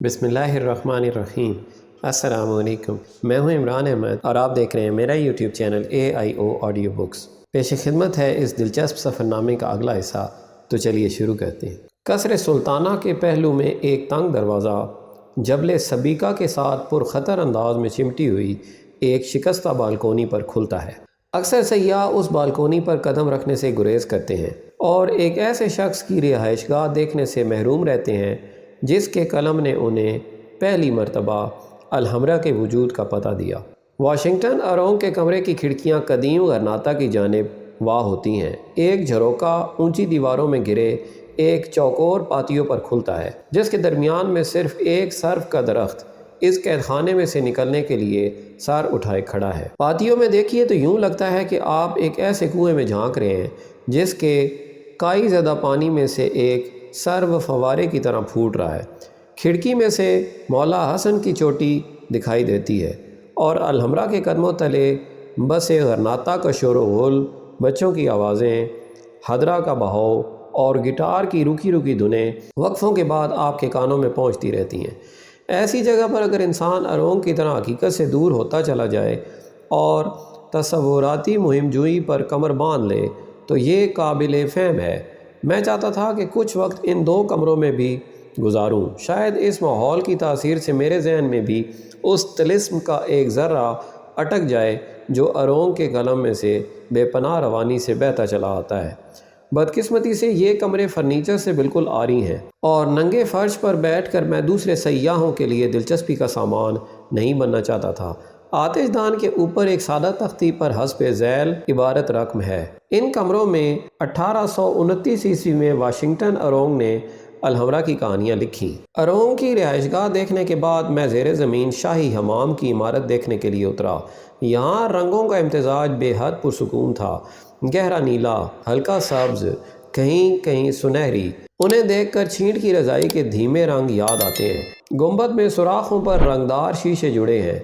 بسم اللہ الرحمن الرحیم۔ السلام علیکم، میں ہوں عمران احمد اور آپ دیکھ رہے ہیں میرا YouTube channel AIO audio books. پیش خدمت ہے اس دلچسپ سفر نامے کا اگلا حصہ، تو چلیے شروع کرتے ہیں۔ قصر سلطانہ کے پہلو میں ایک تنگ دروازہ جبل سبیکہ کے ساتھ پرخطر انداز میں چمٹی ہوئی ایک شکستہ بالکونی پر کھلتا ہے۔ اکثر سیاح اس بالکونی پر قدم رکھنے سے گریز کرتے ہیں اور ایک ایسے شخص کی رہائش گاہ دیکھنے سے محروم رہتے ہیں جس کے قلم نے انہیں پہلی مرتبہ الحمرا کے وجود کا پتہ دیا۔ واشنگٹن اروںگ کے کمرے کی کھڑکیاں قدیم غرناطہ کی جانب واہ ہوتی ہیں۔ ایک جھروکا اونچی دیواروں میں گرے ایک چوکور پاتیوں پر کھلتا ہے جس کے درمیان میں صرف ایک سرف کا درخت اس قید خانے میں سے نکلنے کے لیے سر اٹھائے کھڑا ہے۔ پاتیوں میں دیکھیے تو یوں لگتا ہے کہ آپ ایک ایسے کنویں میں جھانک رہے ہیں جس کے کائی زدہ پانی میں سے ایک سرو فوارے کی طرح پھوٹ رہا ہے۔ کھڑکی میں سے مولا حسن کی چوٹی دکھائی دیتی ہے اور الحمرا کے قدموں تلے بس غرناطہ کا شور و غل، بچوں کی آوازیں، حدرہ کا بہاؤ اور گٹار کی رکی رکی دھنیں وقفوں کے بعد آپ کے کانوں میں پہنچتی رہتی ہیں۔ ایسی جگہ پر اگر انسان اروںگ کی طرح حقیقت سے دور ہوتا چلا جائے اور تصوراتی مہم جوئی پر کمر باندھ لے تو یہ قابل فہم ہے۔ میں چاہتا تھا کہ کچھ وقت ان دو کمروں میں بھی گزاروں، شاید اس ماحول کی تاثیر سے میرے ذہن میں بھی اس طلسم کا ایک ذرہ اٹک جائے جو اروںگ کے قلم میں سے بے پناہ روانی سے بہتا چلا آتا ہے۔ بدقسمتی سے یہ کمرے فرنیچر سے بالکل عاری ہیں اور ننگے فرش پر بیٹھ کر میں دوسرے سیاحوں کے لیے دلچسپی کا سامان نہیں بننا چاہتا تھا۔ آتش دان کے اوپر ایک سادہ تختی پر حسب ذیل عبارت رقم ہے۔ ان کمروں میں 1829 عیسوی میں واشنگٹن اروںگ نے الحمرا کی کہانیاں لکھیں۔ اروںگ کی رہائش گاہ دیکھنے کے بعد میں زیر زمین شاہی حمام کی عمارت دیکھنے کے لیے اترا۔ یہاں رنگوں کا امتزاج بے حد پرسکون تھا، گہرا نیلا، ہلکا سبز، کہیں کہیں سنہری۔ انہیں دیکھ کر چھینٹ کی رضائی کے دھیمے رنگ یاد آتے ہیں۔ گنبد میں سوراخوں پر رنگدار شیشے جڑے ہیں۔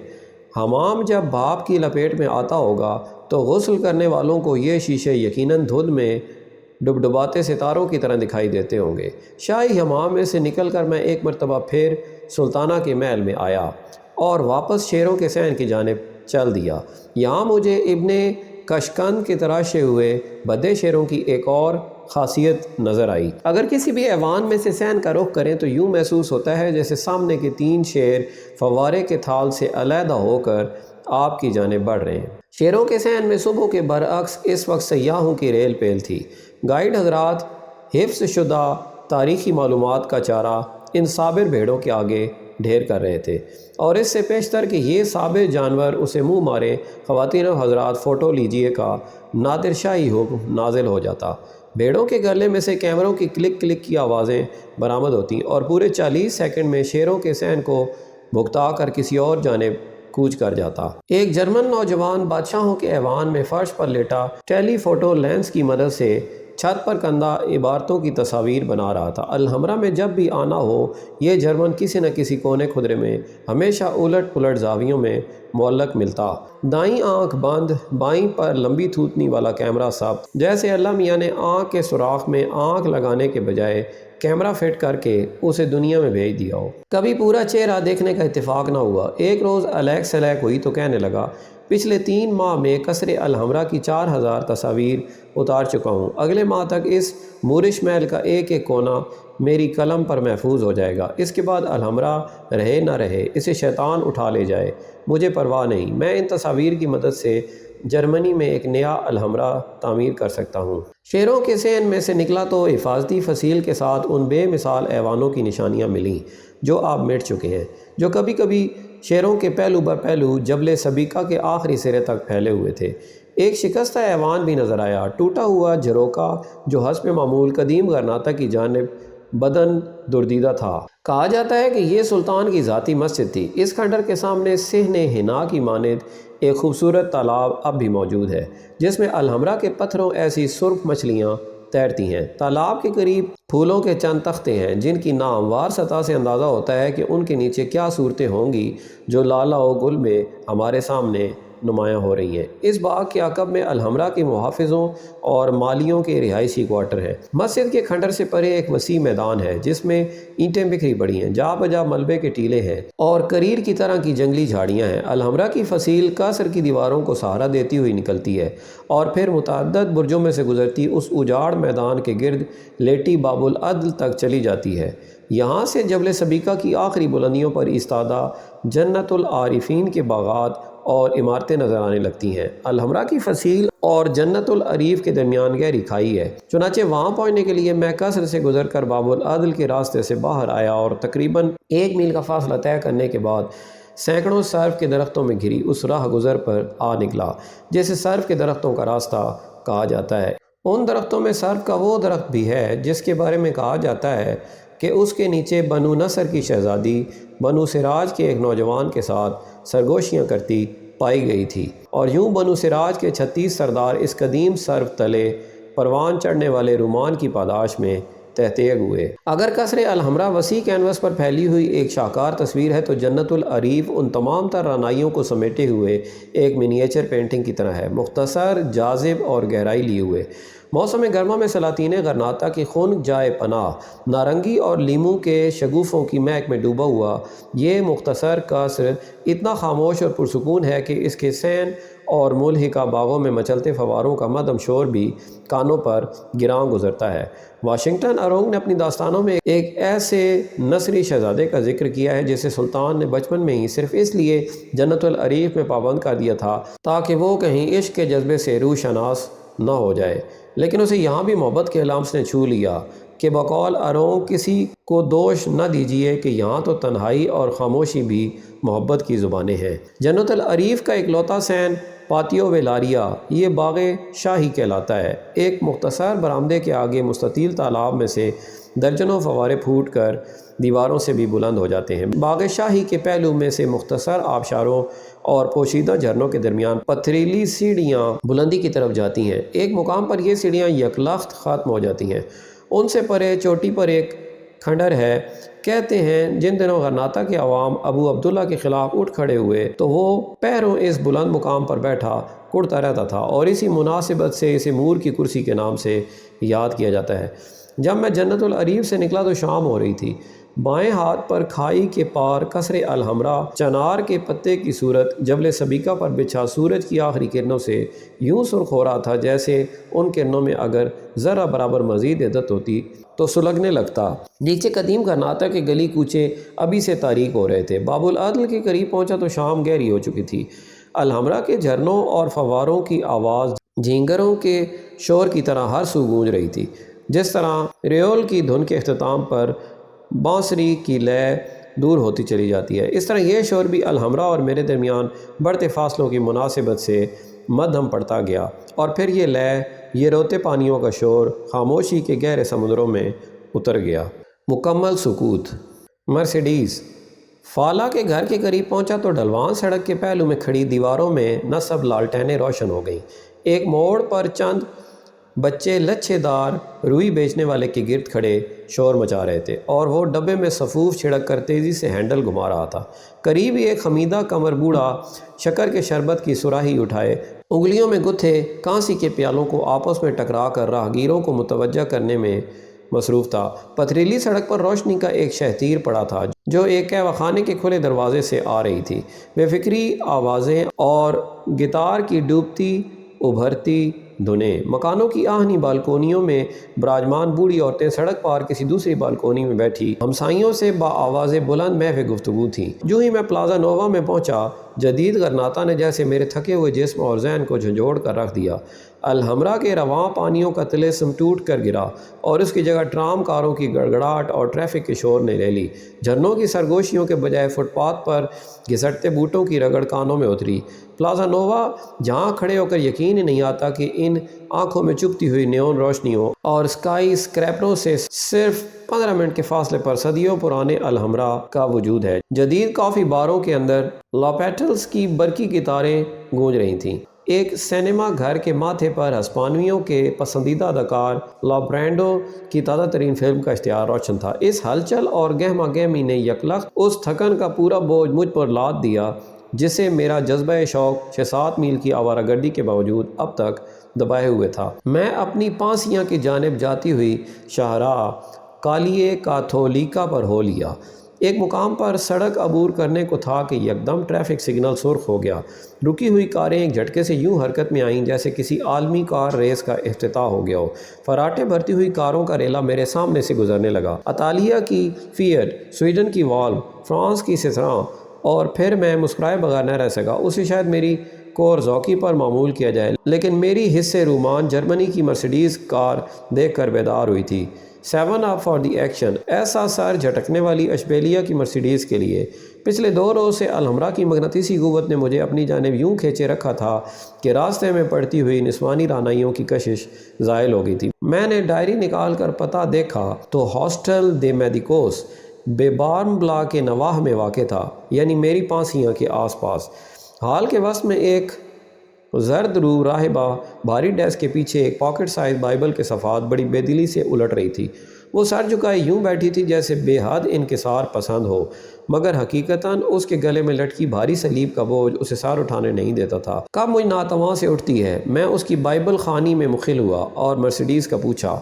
حمام جب بھاپ کی لپیٹ میں آتا ہوگا تو غسل کرنے والوں کو یہ شیشے یقیناً دھند میں ڈبڈباتے ستاروں کی طرح دکھائی دیتے ہوں گے۔ شاہی حمام میں سے نکل کر میں ایک مرتبہ پھر سلطانہ کے محل میں آیا اور واپس شیروں کے صحن کی جانب چل دیا۔ یہاں مجھے ابن کشکند کے تراشے ہوئے بھدے شیروں کی ایک اور خاصیت نظر آئی۔ اگر کسی بھی ایوان میں سے صحن کا رخ کریں تو یوں محسوس ہوتا ہے جیسے سامنے کے 3 شیر فوارے کے تھال سے علیحدہ ہو کر آپ کی جانب بڑھ رہے ہیں۔ شیروں کے صحن میں صبح کے برعکس اس وقت سیاحوں کی ریل پیل تھی۔ گائیڈ حضرات حفظ شدہ تاریخی معلومات کا چارہ ان صابر بھیڑوں کے آگے ڈھیر کر رہے تھے اور اس سے پیشتر کہ یہ صابر جانور اسے منہ مارے، خواتین و حضرات فوٹو لیجئے کا نادر شاہی حکم نازل ہو جاتا۔ بھیڑوں کے گلے میں سے کیمروں کی کلک کلک کی آوازیں برآمد ہوتی اور پورے 40 سیکنڈ میں شیروں کے صحن کو بھگتا کر کسی اور جانب کوچ کر جاتا۔ ایک جرمن نوجوان بادشاہوں کے ایوان میں فرش پر لیٹا ٹیلی فوٹو لینس کی مدد سے چھت پر کندہ عبارتوں کی تصاویر بنا رہا تھا۔ الحمرا میں جب بھی آنا ہو یہ جرمن کسی نہ کسی کونے خدرے میں ہمیشہ الٹ پلٹ زاویوں میں معلق ملتا۔ دائیں آنکھ بند، بائیں پر لمبی تھوتنی والا کیمرہ ثبت، جیسے اللہ میاں نے آنکھ کے سوراخ میں آنکھ لگانے کے بجائے کیمرہ فٹ کر کے اسے دنیا میں بھیج دیا ہو۔ کبھی پورا چہرہ دیکھنے کا اتفاق نہ ہوا۔ ایک روز الیک سلیک ہوئی تو کہنے لگا، پچھلے 3 ماہ میں قصر الحمرا کی 4000 تصاویر اتار چکا ہوں۔ اگلے ماہ تک اس مورش محل کا ایک ایک کونا میری قلم پر محفوظ ہو جائے گا۔ اس کے بعد الحمرا رہے نہ رہے، اسے شیطان اٹھا لے جائے، مجھے پرواہ نہیں۔ میں ان تصاویر کی مدد سے جرمنی میں ایک نیا الحمرا تعمیر کر سکتا ہوں۔ شیروں کے صحن میں سے نکلا تو حفاظتی فصیل کے ساتھ ان بے مثال ایوانوں کی نشانیاں ملیں جو آپ مٹ چکے ہیں، جو کبھی کبھی شیروں کے پہلو بر پہلو جبل سبیکہ کے آخری سرے تک پھیلے ہوئے تھے۔ ایک شکستہ ایوان بھی نظر آیا، ٹوٹا ہوا جھروکا جو حسب معمول قدیم غرناطہ کی جانب بدن دردیدہ تھا۔ کہا جاتا ہے کہ یہ سلطان کی ذاتی مسجد تھی۔ اس کھنڈر کے سامنے صحن حنا کی مانند ایک خوبصورت تالاب اب بھی موجود ہے جس میں الحمرا کے پتھروں ایسی سرخ مچھلیاں تیرتی ہیں۔ تالاب کے قریب پھولوں کے چند تختے ہیں جن کی ناموار سطح سے اندازہ ہوتا ہے کہ ان کے نیچے کیا صورتیں ہوں گی جو لالا و گل میں ہمارے سامنے نمایاں ہو رہی ہیں۔ اس باغ کے عقب میں الحمرا کے محافظوں اور مالیوں کے رہائشی کوارٹر ہیں۔ مسجد کے کھنڈر سے پرے ایک وسیع میدان ہے جس میں اینٹیں بکھری پڑی ہیں، جا بجا ملبے کے ٹیلے ہیں اور کریر کی طرح کی جنگلی جھاڑیاں ہیں۔ الحمرا کی فصیل قصر کی دیواروں کو سہارا دیتی ہوئی نکلتی ہے اور پھر متعدد برجوں میں سے گزرتی اس اجاڑ میدان کے گرد لیٹی باب العدل تک چلی جاتی ہے۔ یہاں سے جبل سبیکہ کی آخری بلندیوں پر ایستادہ جنت العارفین کے باغات اور عمارتیں نظر آنے لگتی ہیں۔ الحمرا کی فصیل اور جنت العریف کے درمیان گہری کھائی ہے، چنانچہ وہاں پہنچنے کے لیے میں قصر سے گزر کر باب العدل کے راستے سے باہر آیا اور تقریباً 1 میل کا فاصلہ طے کرنے کے بعد سینکڑوں سرف کے درختوں میں گھری اس راہ گزر پر آ نکلا جسے سرف کے درختوں کا راستہ کہا جاتا ہے۔ ان درختوں میں سرف کا وہ درخت بھی ہے جس کے بارے میں کہا جاتا ہے کہ اس کے نیچے بنو نصر کی شہزادی بنو سراج کے ایک نوجوان کے ساتھ سرگوشیاں کرتی پائی گئی تھی، اور یوں بنو سراج کے 36 سردار اس قدیم سرف تلے پروان چڑھنے والے رومان کی پاداش میں تحتیگ ہوئے۔ اگر قصر الحمرا وسیع کینوس پر پھیلی ہوئی ایک شاہکار تصویر ہے تو جنت العریف ان تمام تر رعنائیوں کو سمیٹے ہوئے ایک منیچر پینٹنگ کی طرح ہے، مختصر، جاذب اور گہرائی لیے ہوئے۔ موسم گرما میں سلاطین غرناطہ کی خنک جائے پناہ نارنگی اور لیموں کے شگوفوں کی مہک میں ڈوبا ہوا یہ مختصر قصر اتنا خاموش اور پرسکون ہے کہ اس کے سین اور ملحقہ باغوں میں مچلتے فواروں کا مدھم شور بھی کانوں پر گراں گزرتا ہے۔ واشنگٹن اروگ نے اپنی داستانوں میں ایک ایسے نصری شہزادے کا ذکر کیا ہے جسے سلطان نے بچپن میں ہی صرف اس لیے جنت العریف میں پابند کر دیا تھا تاکہ وہ کہیں عشق کے جذبے سے روح شناس نہ ہو جائے، لیکن اسے یہاں بھی محبت کے لمس نے چھو لیا کہ بقول اروگ کسی کو دوش نہ دیجیے کہ یہاں تو تنہائی اور خاموشی بھی محبت کی زبانیں ہیں۔ جنت العریف کا اکلوتا سین پاتیو ویلاریا یہ باغ شاہی کہلاتا ہے۔ ایک مختصر برآمدے کے آگے مستطیل تالاب میں سے درجنوں فوارے پھوٹ کر دیواروں سے بھی بلند ہو جاتے ہیں۔ باغ شاہی کے پہلو میں سے مختصر آبشاروں اور پوشیدہ جھرنوں کے درمیان پتھریلی سیڑھیاں بلندی کی طرف جاتی ہیں۔ ایک مقام پر یہ سیڑھیاں یکلخت ختم ہو جاتی ہیں۔ ان سے پرے چوٹی پر ایک کھنڈر ہے۔ کہتے ہیں جن دنوں غرناطہ کے عوام ابو عبداللہ کے خلاف اٹھ کھڑے ہوئے تو وہ پیروں اس بلند مقام پر بیٹھا کڑتا رہتا تھا، اور اسی مناسبت سے اسے مور کی کرسی کے نام سے یاد کیا جاتا ہے۔ جب میں جنت العریف سے نکلا تو شام ہو رہی تھی۔ بائیں ہاتھ پر کھائی کے پار قصر الحمرا چنار کے پتے کی صورت جبل سبیکہ پر بچھا سورج کی آخری کرنوں سے یوں سرخ ہو رہا تھا جیسے ان کرنوں میں اگر ذرہ برابر مزید عدت ہوتی تو سلگنے لگتا۔ نیچے قدیم غرناطہ کے گلی کوچے ابھی سے تاریک ہو رہے تھے۔ باب العدل کے قریب پہنچا تو شام گہری ہو چکی تھی۔ الحمرا کے جھرنوں اور فواروں کی آواز جھینگروں کے شور کی طرح ہر سو گونج رہی تھی، جس طرح ریول کی دھن کے اختتام پر بانسری کی لے دور ہوتی چلی جاتی ہے، اس طرح یہ شور بھی الحمرا اور میرے درمیان بڑھتے فاصلوں کی مناسبت سے مدھم پڑتا گیا، اور پھر یہ لے، یہ روتے پانیوں کا شور خاموشی کے گہرے سمندروں میں اتر گیا۔ مکمل سکوت۔ مرسیڈیز فالا کے گھر کے قریب پہنچا تو ڈھلوان سڑک کے پہلو میں کھڑی دیواروں میں نصب لالٹینیں روشن ہو گئیں۔ ایک موڑ پر چند بچے لچھے دار روئی بیچنے والے کے گرد کھڑے شور مچا رہے تھے، اور وہ ڈبے میں صفوف چھڑک کر تیزی سے ہینڈل گھما رہا تھا۔ قریب ہی ایک خمیدہ کمر بوڑھا شکر کے شربت کی سراہی اٹھائے انگلیوں میں گتھے کانسی کے پیالوں کو آپس میں ٹکرا کر راہگیروں کو متوجہ کرنے میں مصروف تھا۔ پتھریلی سڑک پر روشنی کا ایک شہتیر پڑا تھا جو ایک قہوہ خانے کے کھلے دروازے سے آ رہی تھی۔ بے فکری آوازیں اور گٹار کی ڈوبتی ابھرتی دھنیں، مکانوں کی آہنی بالکونیوں میں براجمان بوڑھی عورتیں، سڑک پار کسی دوسری بالکونی میں بیٹھی ہمسائیوں سے با آواز بلند محو گفتگو تھی۔ جو ہی میں پلازا نووا میں پہنچا، جدید غرناطہ نے جیسے میرے تھکے ہوئے جسم اور ذہن کو جھنجھوڑ کر رکھ دیا۔ الحمرا کے رواں پانیوں کا طلسم ٹوٹ کر گرا اور اس کی جگہ ٹرام کاروں کی گڑگڑاہٹ اور ٹریفک کے شور نے لے لی۔ جھرنوں کی سرگوشیوں کے بجائے فٹ پاتھ پر گھسٹتے بوٹوں کی رگڑ کانوں میں اتری۔ پلازا نووا جہاں کھڑے ہو کر یقین ہی نہیں آتا کہ ان آنکھوں میں چبھتی ہوئی نیون روشنیوں اور اسکائی اسکریپروں سے صرف 15 منٹ کے فاصلے پر صدیوں پرانے الحمرا کا وجود ہے۔ جدید کافی باروں کے اندر لاپیٹلز کی برقی گٹاریں گونج رہی تھیں۔ ایک سینما گھر کے ماتھے پر ہسپانویوں کے پسندیدہ اداکار لا برینڈو کی تازہ ترین فلم کا اشتہار روشن تھا۔ اس ہلچل اور گہما گہمی نے یکلخت اس تھکن کا پورا بوجھ مجھ پر لاد دیا جسے میرا جذبہ شوق 6-7 میل کی آوارہ گردی کے باوجود اب تک دبائے ہوئے تھا۔ میں اپنی پانسیاں کی جانب جاتی ہوئی شاہراہ کالیے کاتھولیکا پر ہو لیا۔ ایک مقام پر سڑک عبور کرنے کو تھا کہ یکدم ٹریفک سگنل سرخ ہو گیا۔ رکی ہوئی کاریں ایک جھٹکے سے یوں حرکت میں آئیں جیسے کسی عالمی کار ریس کا افتتاح ہو گیا ہو۔ فراٹے بھرتی ہوئی کاروں کا ریلا میرے سامنے سے گزرنے لگا۔ اطالیہ کی فیٹ، سویڈن کی والو، فرانس کی سسراں، اور پھر میں مسکرائے بغیر نہ رہ سکا۔ اسے شاید میری کورزوکی پر معمول کیا جائے، لیکن میری حصے رومان جرمنی کی مرسیڈیز کار دیکھ کر بیدار ہوئی تھی۔ 7 اپ فار دی ایکشن، ایسا سر جھٹکنے والی اشبیلیا کی مرسیڈیز کے لیے۔ پچھلے 2 روز سے الحمرا کی مغناطیسی قوت نے مجھے اپنی جانب یوں کھینچے رکھا تھا کہ راستے میں پڑتی ہوئی نسوانی رعنائیوں کی کشش زائل ہو گئی تھی۔ میں نے ڈائری نکال کر پتہ دیکھا تو ہاسٹل دے میڈیکوس بیبارم بلا کے نواح میں واقع تھا، یعنی میری پانسیاں کے آس پاس۔ ہال کے وسط میں ایک زرد رو راہبہ بھاری ڈیسک کے پیچھے ایک پاکٹ سائز بائبل کے صفحات بڑی بے دلی سے الٹ رہی تھی۔ وہ سر جھکائے یوں بیٹھی تھی جیسے بے حد انکسار پسند ہو، مگر حقیقتاً اس کے گلے میں لٹکی بھاری صلیب کا بوجھ اسے سر اٹھانے نہیں دیتا تھا۔ کب مجھ ناتواں سے اٹھتی ہے؟ میں اس کی بائبل خوانی میں مخل ہوا اور مرسیڈیز کا پوچھا۔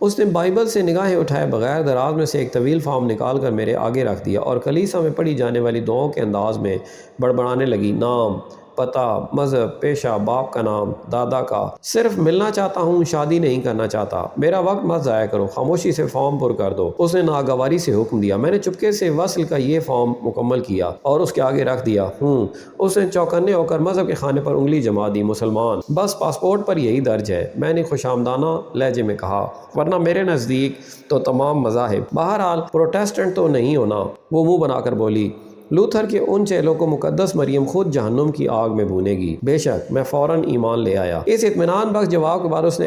اس نے بائبل سے نگاہیں اٹھائے بغیر دراز میں سے ایک طویل فارم نکال کر میرے آگے رکھ دیا اور کلیسا میں پڑھی جانے والی دعاؤں کے انداز میں بڑبڑانے لگی۔ نام، پتہ، مذہب، پیشہ، باپ کا نام، دادا کا۔ صرف ملنا چاہتا ہوں، شادی نہیں کرنا چاہتا۔ میرا وقت مت ضائع کرو، خاموشی سے فارم پر کر دو۔ اس نے ناگواری سے حکم دیا۔ میں نے چپکے سے وصل کا یہ فارم مکمل کیا اور اس کے آگے رکھ دیا۔ اس نے چوکنے ہو کر مذہب کے خانے پر انگلی جما دی۔ مسلمان، بس پاسپورٹ پر یہی درج ہے، میں نے خوشامدانہ لہجے میں کہا، ورنہ میرے نزدیک تو تمام مذاہب۔ بہرحال پروٹیسٹنٹ تو نہیں ہونا، وہ منہ بنا کر بولی۔ لوتھر کے ان چیلوں کو مقدس مریم خود جہنم کی آگ میں بھونے گی۔ بے شک، میں فوراً ایمان لے آیا۔ اس اطمینان بخش جواب کے بعد اس نے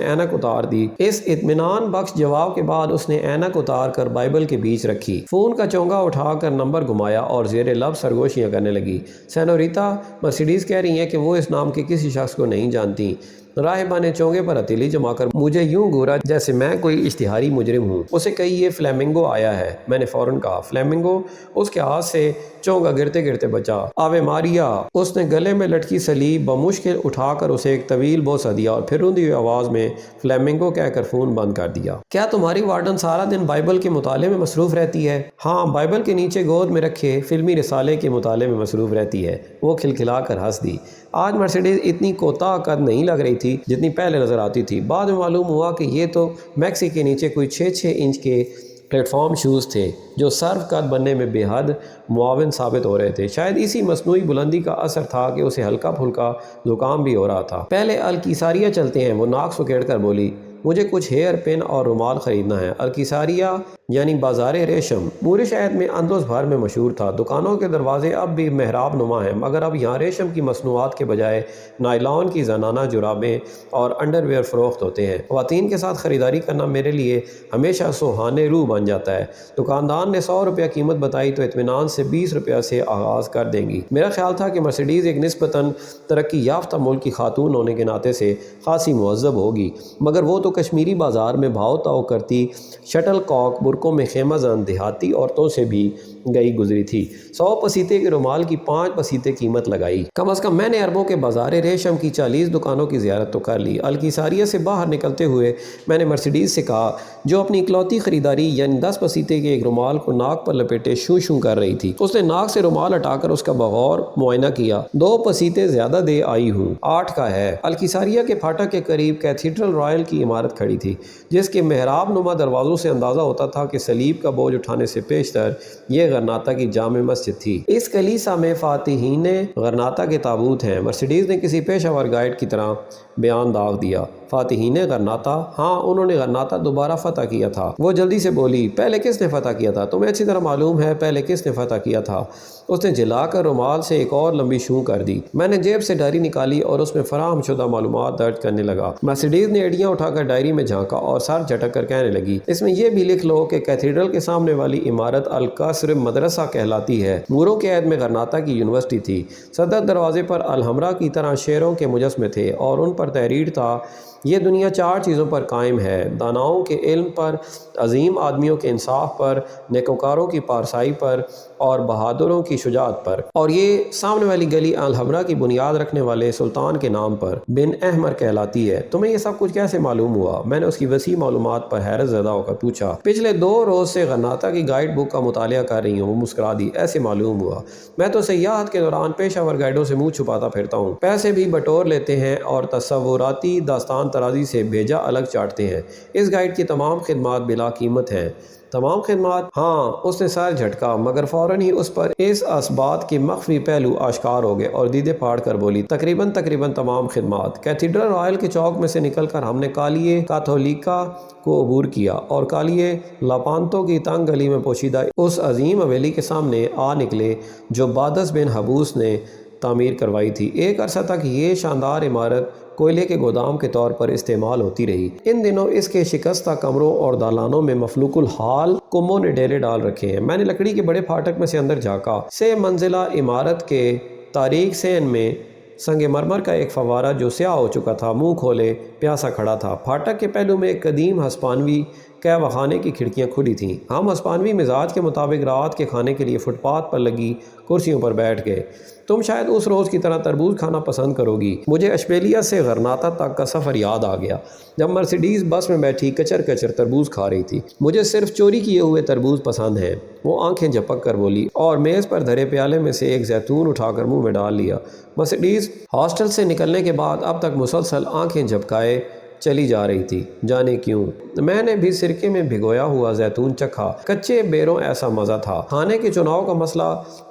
اینک اتار کر بائبل کے بیچ رکھی، فون کا چونگا اٹھا کر نمبر گھمایا اور زیر لب سرگوشیاں کرنے لگی۔ سینوریتا مرسیڈیز کہہ رہی ہیں کہ وہ اس نام کے کسی شخص کو نہیں جانتی۔ راہبہ نے چونگے پر ہتھیلی جما کر مجھے یوں گھورا جیسے میں کوئی اشتہاری مجرم ہوں۔ اسے کہی یہ فلیمنگو آیا ہے۔ میں نے فوراً کہا، فلیمنگو؟ اس کے ہاتھ سے چونگا گرتے گرتے بچا۔ آوے ماریا! اس نے گلے میں لٹکی صلیب بمشکل اٹھا کر اسے ایک طویل بوسہ دیا اور پھر روندی ہوئی آواز میں فلیمنگو کہہ کر فون بند کر دیا۔ کیا تمہاری وارڈن سارا دن بائبل کے مطالعے میں مصروف رہتی ہے؟ ہاں، بائبل کے نیچے گود میں رکھے فلمی رسالے کے مطالعے میں مصروف رہتی ہے۔ وہ کھلکھلا کر ہنس دی۔ آج مرسیڈیز اتنی کوتاہ قد نہیں لگ رہی تھی جتنی پہلے نظر آتی تھی۔ بعد میں معلوم ہوا کہ یہ تو میکسی کے نیچے کوئی 6 انچ کے پلیٹ فارم شوز تھے جو سرو قد بننے میں بے حد معاون ثابت ہو رہے تھے۔ شاید اسی مصنوعی بلندی کا اثر تھا کہ اسے ہلکا پھلکا زکام بھی ہو رہا تھا۔ پہلے الکیساریہ چلتے ہیں، وہ ناک سکیڑ کر بولی۔ مجھے کچھ ہیئر پن اور رومال خریدنا ہے۔ الکیساریہ یعنی بازار ریشم پورے شہر میں اندوز بھر میں مشہور تھا۔ دکانوں کے دروازے اب بھی محراب نما ہیں، مگر اب یہاں ریشم کی مصنوعات کے بجائے نائلون کی زنانہ جرابیں اور انڈر ویئر فروخت ہوتے ہیں۔ خواتین کے ساتھ خریداری کرنا میرے لیے ہمیشہ سوہانے روح بن جاتا ہے۔ دکاندار نے 100 روپیہ قیمت بتائی تو اطمینان سے 20 روپیہ سے آغاز کر دیں گی۔ میرا خیال تھا کہ مرسیڈیز ایک نسبتاً ترقی یافتہ ملک کی خاتون ہونے کے ناطے سے خاصی مہذب ہوگی، مگر وہ تو کشمیری بازار میں بھاؤ تاؤ کرتی شٹل کاک برقوں میں خیمہ زن دیہاتی عورتوں سے بھی گئی گزری تھی۔ 100 پسیتے کے رومال کی 5 پسیتے قیمت لگائی۔ کم از کم میں نے عربوں کے بازار ریشم کی 40 دکانوں کی زیارت تو کر لی۔ الکیساریہ سے باہر نکلتے ہوئے میں نے مرسیڈیز سے کہا، جو اپنی اکلوتی خریداری یعنی 10 پسیتے کے ایک رومال کو ناک پر لپیٹے شوں شوں کر رہی تھی۔ اس نے ناک سے رومال ہٹا کر اس کا بغور معائنہ کیا۔ 2 پسیتے زیادہ دے آئی ہوں، 8 کا ہے۔ الکیساریہ کے پھاٹک کے قریب کیتھیڈرل رائل کی عمارت کھڑی تھی، جس کے محراب نما دروازوں سے اندازہ ہوتا تھا کہ صلیب کا بوجھ اٹھانے سے پیشتر یہ غرناطہ کی جامع مسجد تھی۔ اس کلیسا میں فاتحین غرناطہ کے تابوت ہیں۔ مرسیڈیز نے کسی پیشہ ور گائیڈ کی طرح بیان داغ دیا۔ فاتحین غرناطہ؟ ہاں، انہوں نے غرناطہ دوبارہ فتح کیا تھا۔ وہ جلدی سے بولی، پہلے کس نے فتح کیا تھا؟ تمہیں اچھی طرح معلوم ہے پہلے کس نے فتح کیا تھا؟ اس نے جلا کر رومال سے ایک اور لمبی شوں کر دی۔ میں نے جیب سے ڈائری نکالی اور اس میں فراہم شدہ معلومات درج کرنے لگا۔ مرسیڈیز نے ایڑیاں اٹھا کر ڈائری میں جھانکا اور سر جھٹک کر کہنے لگی، اس میں یہ بھی لکھ لو کہ کیتھیڈرل کے سامنے والی عمارت القصر مدرسہ کہلاتی ہے۔ موروں کے عہد میں غرناطہ کی یونیورسٹی تھی۔ صدر دروازے پر الحمرا کی طرح شیروں کے مجسمے تھے اور ان پر تحریر تھا یہ دنیا 4 چیزوں پر قائم ہے: داناؤں کے علم پر، عظیم آدمیوں کے انصاف پر، نیکوکاروں کی پارسائی پر اور بہادروں کی شجاعت پر، اور یہ سامنے والی گلی الحمرا کی بنیاد رکھنے والے سلطان کے نام پر بن احمر کہلاتی ہے۔ تمہیں یہ سب کچھ کیسے معلوم ہوا؟ میں نے اس کی وسیع معلومات پر حیرت زدہ ہو کر پوچھا۔ پچھلے 2 روز سے غرناطہ کی گائیڈ بک کا مطالعہ کر رہی ہوں۔ وہ مسکرا دی۔ ایسے معلوم ہوا؟ میں تو سیاحت کے دوران پیشہ ور گائیڈوں سے منہ چھپاتا پھرتا ہوں، پیسے بھی بٹور لیتے ہیں اور تصوراتی داستان ترازی سے بھیجا الگ چاٹتے ہیں۔ اس گائیڈ کی تمام خدمات بلا قیمت ہیں۔ تمام خدمات؟ ہاں، اس نے سر جھٹکا، مگر فوراً ہی اس پر اس اسبات کے مخفی پہلو آشکار ہو گئے اور دیدے پھاڑ کر بولی، تقریباً تمام خدمات۔ کیتھیڈرل رائل کے چوک میں سے نکل کر ہم نے کالیے کاتھولیکا کو عبور کیا اور کالیے لاپانتو کی تنگ گلی میں پوشیدہ اس عظیم حویلی کے سامنے آ نکلے جو بادس بن حبوس نے تعمیر کروائی تھی۔ ایک عرصہ تک یہ شاندار عمارت کوئلے کے گودام کے طور پر استعمال ہوتی رہی۔ ان دنوں اس کے شکستہ کمروں اور دالانوں میں مفلوق الحال کموں نے ڈیرے ڈال رکھے ہیں۔ میں نے لکڑی کے بڑے پھاٹک میں سے اندر جھانکا۔ 3 منزلہ عمارت کے تاریک سین میں سنگ مرمر کا ایک فوارہ جو سیاہ ہو چکا تھا منہ کھولے پیاسا کھڑا تھا۔ پھاٹک کے پہلو میں ایک قدیم ہسپانوی قہوہ خانے کی کھڑکیاں کھلی تھیں۔ ہم ہسپانوی مزاج کے مطابق رات کے کھانے کے لیے فٹ پاتھ پر لگی کرسیوں پر بیٹھ گئے۔ تم شاید اس روز کی طرح تربوز کھانا پسند کرو گی۔ مجھے اشبیلیا سے غرناطہ تک کا سفر یاد آ گیا جب مرسیڈیز بس میں بیٹھی کچر تربوز کھا رہی تھی۔ مجھے صرف چوری کیے ہوئے تربوز پسند ہیں، وہ آنکھیں جھپک کر بولی اور میز پر دھرے پیالے میں سے ایک زیتون اٹھا کر منہ میں ڈال لیا۔ مرسیڈیز ہاسٹل سے نکلنے کے بعد اب تک مسلسل آنکھیں جھپکائے چلی جا رہی تھی، جانے کیوں۔ میں نے بھی سرکے میں بھگویا ہوا زیتون چکھا، کچے بیروں ایسا مزہ تھا۔ کھانے کے چناؤ کا مسئلہ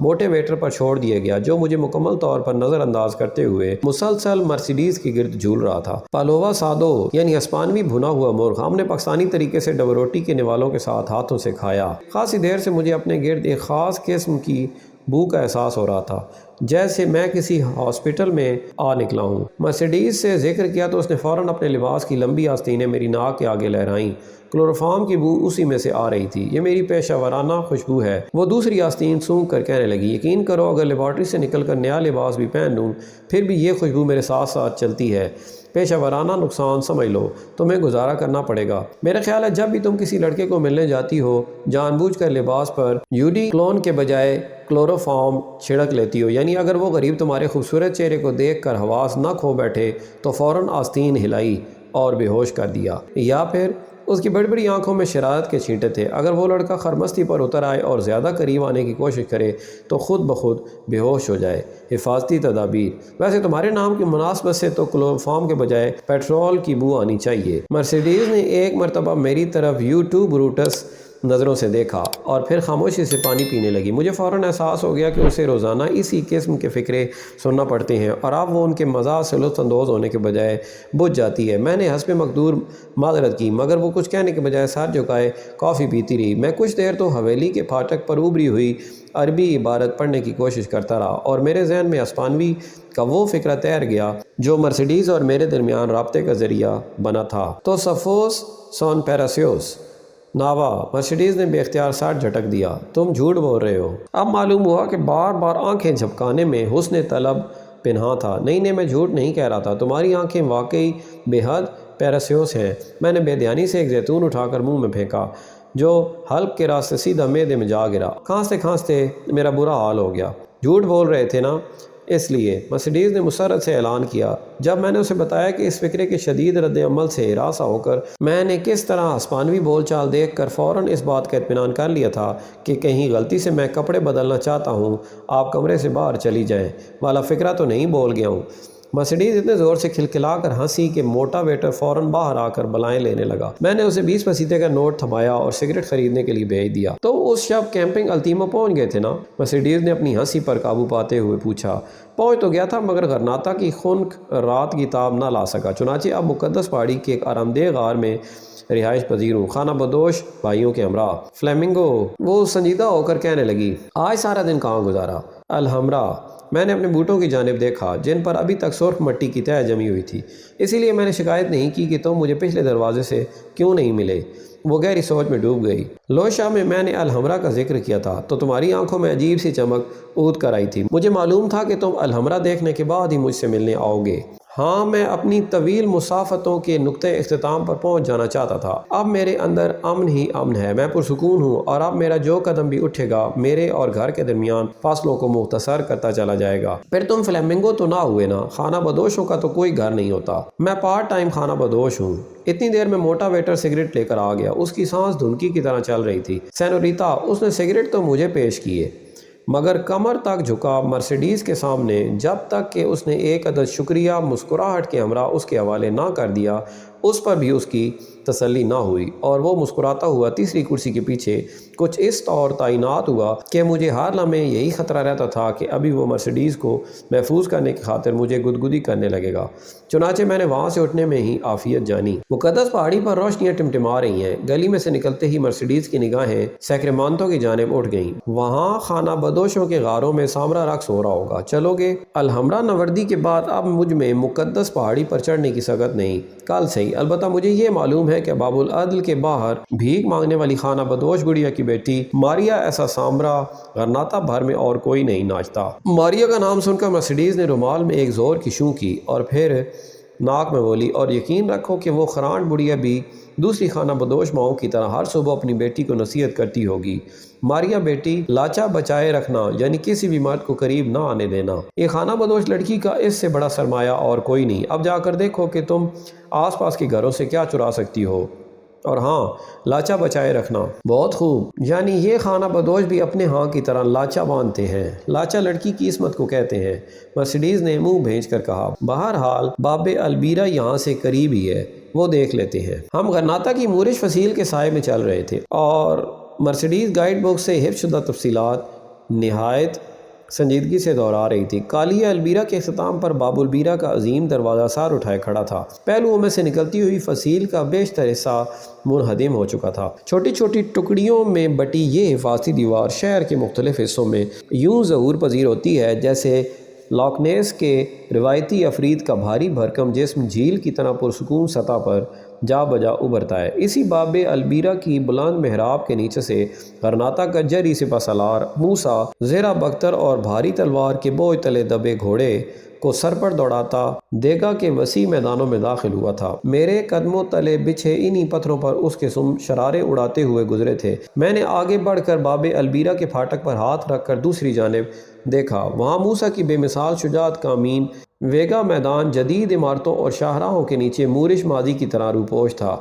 موٹے ویٹر پر چھوڑ دیا گیا جو مجھے مکمل طور پر نظر انداز کرتے ہوئے مسلسل مرسیڈیز کے گرد جھول رہا تھا۔ پالووا سادو یعنی ہسپانوی بھنا ہوا مرغ ہم نے پاکستانی طریقے سے ڈبل روٹی کے نوالوں کے ساتھ ہاتھوں سے کھایا۔ خاصی دیر سے مجھے اپنے گرد ایک خاص قسم کی بو کا احساس ہو رہا تھا، جیسے میں کسی ہاسپٹل میں آ نکلا ہوں۔ مرسیڈیز سے ذکر کیا تو اس نے فوراً اپنے لباس کی لمبی آستینیں میری ناک کے آگے لہرائیں۔ کلوروفارم کی بو اسی میں سے آ رہی تھی۔ یہ میری پیشہ ورانہ خوشبو ہے، وہ دوسری آستین سونگھ کر کہنے لگی۔ یقین کرو اگر لیبارٹری سے نکل کر نیا لباس بھی پہن لوں پھر بھی یہ خوشبو میرے ساتھ ساتھ چلتی ہے۔ پیشہ ورانہ نقصان سمجھ لو، تمہیں گزارا کرنا پڑے گا۔ میرا خیال ہے جب بھی تم کسی لڑکے کو ملنے جاتی ہو جان بوجھ کر لباس پر یوڈی کلون کے بجائے کلوروفارم چھڑک لیتی ہو، یعنی اگر وہ غریب تمہارے خوبصورت چہرے کو دیکھ کر حواس نہ کھو بیٹھے تو فوراً آستین ہلائی اور بے ہوش کر دیا، یا پھر اس کی بڑی بڑی آنکھوں میں شرارت کے چھینٹے تھے۔ اگر وہ لڑکا خرمستی پر اتر آئے اور زیادہ قریب آنے کی کوشش کرے تو خود بخود بے ہوش ہو جائے۔ حفاظتی تدابیر؟ ویسے تمہارے نام کی مناسبت سے تو کلوروفارم کے بجائے پیٹرول کی بو آنی چاہیے۔ مرسیڈیز نے ایک مرتبہ میری طرف یو2 بروٹس نظروں سے دیکھا اور پھر خاموشی سے پانی پینے لگی۔ مجھے فوراً احساس ہو گیا کہ اسے روزانہ اسی قسم کے فقرے سننا پڑتے ہیں اور اب وہ ان کے مزاح سے لطف اندوز ہونے کے بجائے بجھ جاتی ہے۔ میں نے حسب مقدور معذرت کی، مگر وہ کچھ کہنے کے بجائے سر جھکائے کافی پیتی رہی۔ میں کچھ دیر تو حویلی کے پھاٹک پر ابری ہوئی عربی عبارت پڑھنے کی کوشش کرتا رہا اور میرے ذہن میں ہسپانوی کا وہ فکرہ تیر گیا جو مرسیڈیز اور میرے درمیان رابطے کا ذریعہ بنا تھا۔ تو سفوس سون پیراسیوس ناوا؟ مرسیڈیز نے بے اختیار سر جھٹک دیا۔ تم جھوٹ بول رہے ہو۔ اب معلوم ہوا کہ بار بار آنکھیں جھپکانے میں حسن طلب پنہاں تھا۔ نہیں میں جھوٹ نہیں کہہ رہا تھا، تمہاری آنکھیں واقعی بے حد پیراسیوس ہیں۔ میں نے بے دھیانی سے ایک زیتون اٹھا کر منہ میں پھینکا جو حلق کے راستے سیدھا معدے میں جا گرا۔ کھانستے میرا برا حال ہو گیا۔ جھوٹ بول رہے تھے نا، اس لیے، مرسیڈیز نے مسرت سے اعلان کیا۔ جب میں نے اسے بتایا کہ اس فکرے کے شدید رد عمل سے ہراساں ہو کر میں نے کس طرح ہسپانوی بول چال دیکھ کر فوراً اس بات کا اطمینان کر لیا تھا کہ کہیں غلطی سے میں کپڑے بدلنا چاہتا ہوں، آپ کمرے سے باہر چلی جائیں والا فکرہ تو نہیں بول گیا ہوں۔ مرسیڈیز اتنے زور سے کھلکھلا کر ہنسی کہ موٹا ویٹر فوراً باہر آ کر بلائیں لینے لگا۔ میں نے اسے 20 پیسے کا نوٹ تھمایا اور سگریٹ خریدنے کے لیے بھیج دیا۔ تو اس شب کیمپنگ التیمو پہنچ گئے تھے نا؟ مرسیڈیز نے اپنی ہنسی پر قابو پاتے ہوئے پوچھا۔ پہنچ تو گیا تھا مگر غرناطہ کی خنک رات کی تاب نہ لا سکا، چنانچہ اب مقدس پہاڑی کے ایک آرام دہ غار میں رہائش پذیر ہوں، خانہ بدوش بھائیوں کے ہمراہ۔ فلیمنگو؟ وہ سنجیدہ ہو کر کہنے لگی۔ آج سارا دن کہاں گزارا؟ الحمرا۔ میں نے اپنے بوٹوں کی جانب دیکھا جن پر ابھی تک سرخ مٹی کی تہہ جمی ہوئی تھی، اسی لیے میں نے شکایت نہیں کی کہ تم مجھے پچھلے دروازے سے کیوں نہیں ملے۔ وہ گہری سوچ میں ڈوب گئی۔ لوشا میں نے الحمرا کا ذکر کیا تھا تو تمہاری آنکھوں میں عجیب سی چمک اود کر آئی تھی۔ مجھے معلوم تھا کہ تم الحمرا دیکھنے کے بعد ہی مجھ سے ملنے آؤ گے۔ ہاں، میں اپنی طویل مسافتوں کے نقطۂ اختتام پر پہنچ جانا چاہتا تھا۔ اب میرے اندر امن ہی امن ہے، میں پرسکون ہوں، اور اب میرا جو قدم بھی اٹھے گا میرے اور گھر کے درمیان فاصلوں کو مختصر کرتا چلا جائے گا۔ پھر تم فلیمنگو تو نہ ہوئے نا؟ خانہ بدوشوں کا تو کوئی گھر نہیں ہوتا۔ میں پارٹ ٹائم خانہ بدوش ہوں۔ اتنی دیر میں موٹا ویٹر سگریٹ لے کر آ گیا۔ اس کی سانس دھنکی کی طرح چل رہی تھی۔ سینوریتا، اس نے سگریٹ تو مجھے پیش کیے، مگر کمر تک جھکا مرسیڈیز کے سامنے، جب تک کہ اس نے ایک عدد شکریہ مسکراہٹ کے ہمراہ اس کے حوالے نہ کر دیا، اس پر بھی اس کی تسلی نہ ہوئی، اور وہ مسکراتا ہوا تیسری کرسی کے پیچھے کچھ اس طور تعینات ہوا کہ مجھے ہر لمحے یہی خطرہ رہتا تھا کہ ابھی وہ مرسیڈیز کو محفوظ کرنے کی خاطر مجھے گدگدی کرنے لگے گا۔ چنانچہ میں نے وہاں سے اٹھنے میں ہی عافیت جانی۔ مقدس پہاڑی پر روشنیاں ٹمٹما رہی ہیں۔ گلی میں سے نکلتے ہی مرسیڈیز کی نگاہیں سیکرمانتو کی جانب اٹھ گئیں۔ وہاں خانہ بدوشوں کے غاروں میں سامرا رقص ہو رہا ہوگا، چلو گے؟ الحمرا نوردی کے بعد اب مجھ میں مقدس پہاڑی پر چڑھنے کی سگت نہیں۔ کل صحیح، البتہ مجھے یہ معلوم ہے کہ باب العدل کے باہر بھیک مانگنے والی خانہ بدوش گڑیا کی بیٹی ماریا ایسا سامرا غرناطہ بھر میں اور کوئی نہیں ناچتا۔ ماریا کا نام سن کر مرسیڈیز نے رومال میں ایک زور کی شوں کی اور پھر ناک میں بولی، اور یقین رکھو کہ وہ خرانٹ بڑھیا بھی دوسری خانہ بدوش ماؤں کی طرح ہر صبح اپنی بیٹی کو نصیحت کرتی ہوگی، ماریا بیٹی، لاچا بچائے رکھنا، یعنی کسی بھی مرد کو قریب نہ آنے دینا۔ یہ خانہ بدوش لڑکی کا اس سے بڑا سرمایہ اور کوئی نہیں۔ اب جا کر دیکھو کہ تم آس پاس کے گھروں سے کیا چرا سکتی ہو، اور ہاں، لاچا بچائے رکھنا۔ بہت خوب، یعنی یہ خانہ بدوش بھی اپنے ہاں کی طرح لاچا باندھتے ہیں۔ لاچا لڑکی کی عصمت کو کہتے ہیں، مرسیڈیز نے منہ بھیج کر کہا۔ بہرحال باب البیرا یہاں سے قریب ہی ہے، وہ دیکھ لیتے ہیں۔ ہم غرناطہ کی مورش فصیل کے سائے میں چل رہے تھے، اور مرسیڈیز گائیڈ بک سے حفظ شدہ تفصیلات نہایت سنجیدگی سے دہرا رہی تھی۔ کالیہ البیرا کے اختتام پر باب البیرا کا عظیم دروازہ سر اٹھائے کھڑا تھا۔ پہلوؤں میں سے نکلتی ہوئی فصیل کا بیشتر حصہ منہدم ہو چکا تھا۔ چھوٹی چھوٹی ٹکڑیوں میں بٹی یہ حفاظتی دیوار شہر کے مختلف حصوں میں یوں ظہور پذیر ہوتی ہے جیسے لاکنیس کے روایتی عفریت کا بھاری بھرکم جسم جھیل کی طرح پرسکون سطح پر جا بجا ابھرتا ہے۔ اسی باب البیرا کی بلند محراب کے نیچے سے غرناطہ کا جری سپہ سالار موسیٰ زیرہ بختر اور بھاری تلوار کے بوجھ تلے دبے گھوڑے کو سر پر دوڑاتا دیگا کے وسیع میدانوں میں داخل ہوا تھا۔ میرے قدموں تلے بچھے انہی پتھروں پر اس کے سم شرارے اڑاتے ہوئے گزرے تھے۔ میں نے آگے بڑھ کر باب البیرا کے پھاٹک پر ہاتھ رکھ کر دوسری جانب دیکھا۔ وہاں موسیٰ کی بے مثال شجاعت کا امین ویگا میدان جدید عمارتوں اور شاہراہوں کے نیچے مورش ماضی کی طرح روپوش تھا۔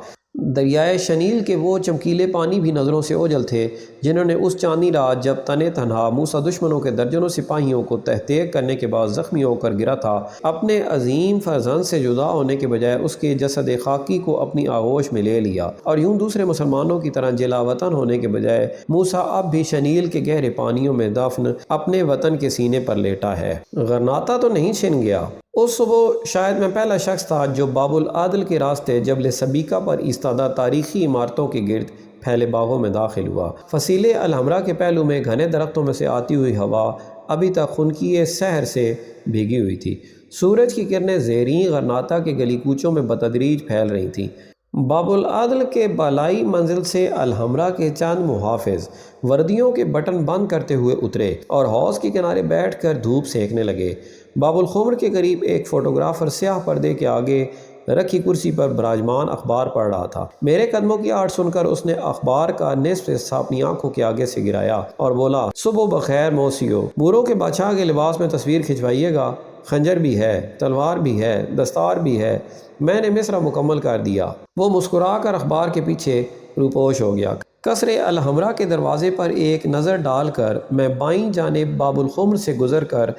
دریائے شنیل کے وہ چمکیلے پانی بھی نظروں سے اوجھل تھے جنہوں نے اس چاندنی رات جب تنے تنہا موسیٰ دشمنوں کے درجنوں سپاہیوں کو تحقیق کرنے کے بعد زخمی ہو کر گرا تھا، اپنے عظیم فرزند سے جدا ہونے کے بجائے اس کے جسد خاکی کو اپنی آغوش میں لے لیا، اور یوں دوسرے مسلمانوں کی طرح جلا وطن ہونے کے بجائے موسیٰ اب بھی شنیل کے گہرے پانیوں میں دفن اپنے وطن کے سینے پر لیٹا ہے۔ غرناطہ تو نہیں چھن گیا۔ اس صبح شاید میں پہلا شخص تھا جو باب العدل کے راستے جبل سبیکہ پر ایستادہ تاریخی عمارتوں کے گرد پھیلے باغوں میں داخل ہوا۔ فصیل الحمرا کے پہلو میں گھنے درختوں میں سے آتی ہوئی ہوا ابھی تک خنکی سحر سے بھیگی ہوئی تھی۔ سورج کی کرنیں زیریں غرناطہ کے گلی کوچوں میں بتدریج پھیل رہی تھیں۔ باب العدل کے بالائی منزل سے الحمرا کے چند محافظ وردیوں کے بٹن بند کرتے ہوئے اترے اور حوض کے کنارے بیٹھ کر دھوپ سینکنے لگے۔ باب الخمر کے قریب ایک فوٹوگرافر سیاہ پردے کے آگے رکھی کرسی پر براجمان اخبار پڑھ رہا تھا۔ میرے قدموں کی آہٹ سن کر اس نے اخبار کا نصف حصہ اپنی آنکھوں کے آگے سے گرایا اور بولا، صبح بخیر موسیو، موروں کے بادشاہ کے لباس میں تصویر کھنچوائیے گا، خنجر بھی ہے، تلوار بھی ہے، دستار بھی ہے۔ میں نے مصرع مکمل کر دیا۔ وہ مسکرا کر اخبار کے پیچھے روپوش ہو گیا۔ قصر الحمرا کے دروازے پر ایک نظر ڈال کر میں بائیں جانب باب الخمر سے گزر کر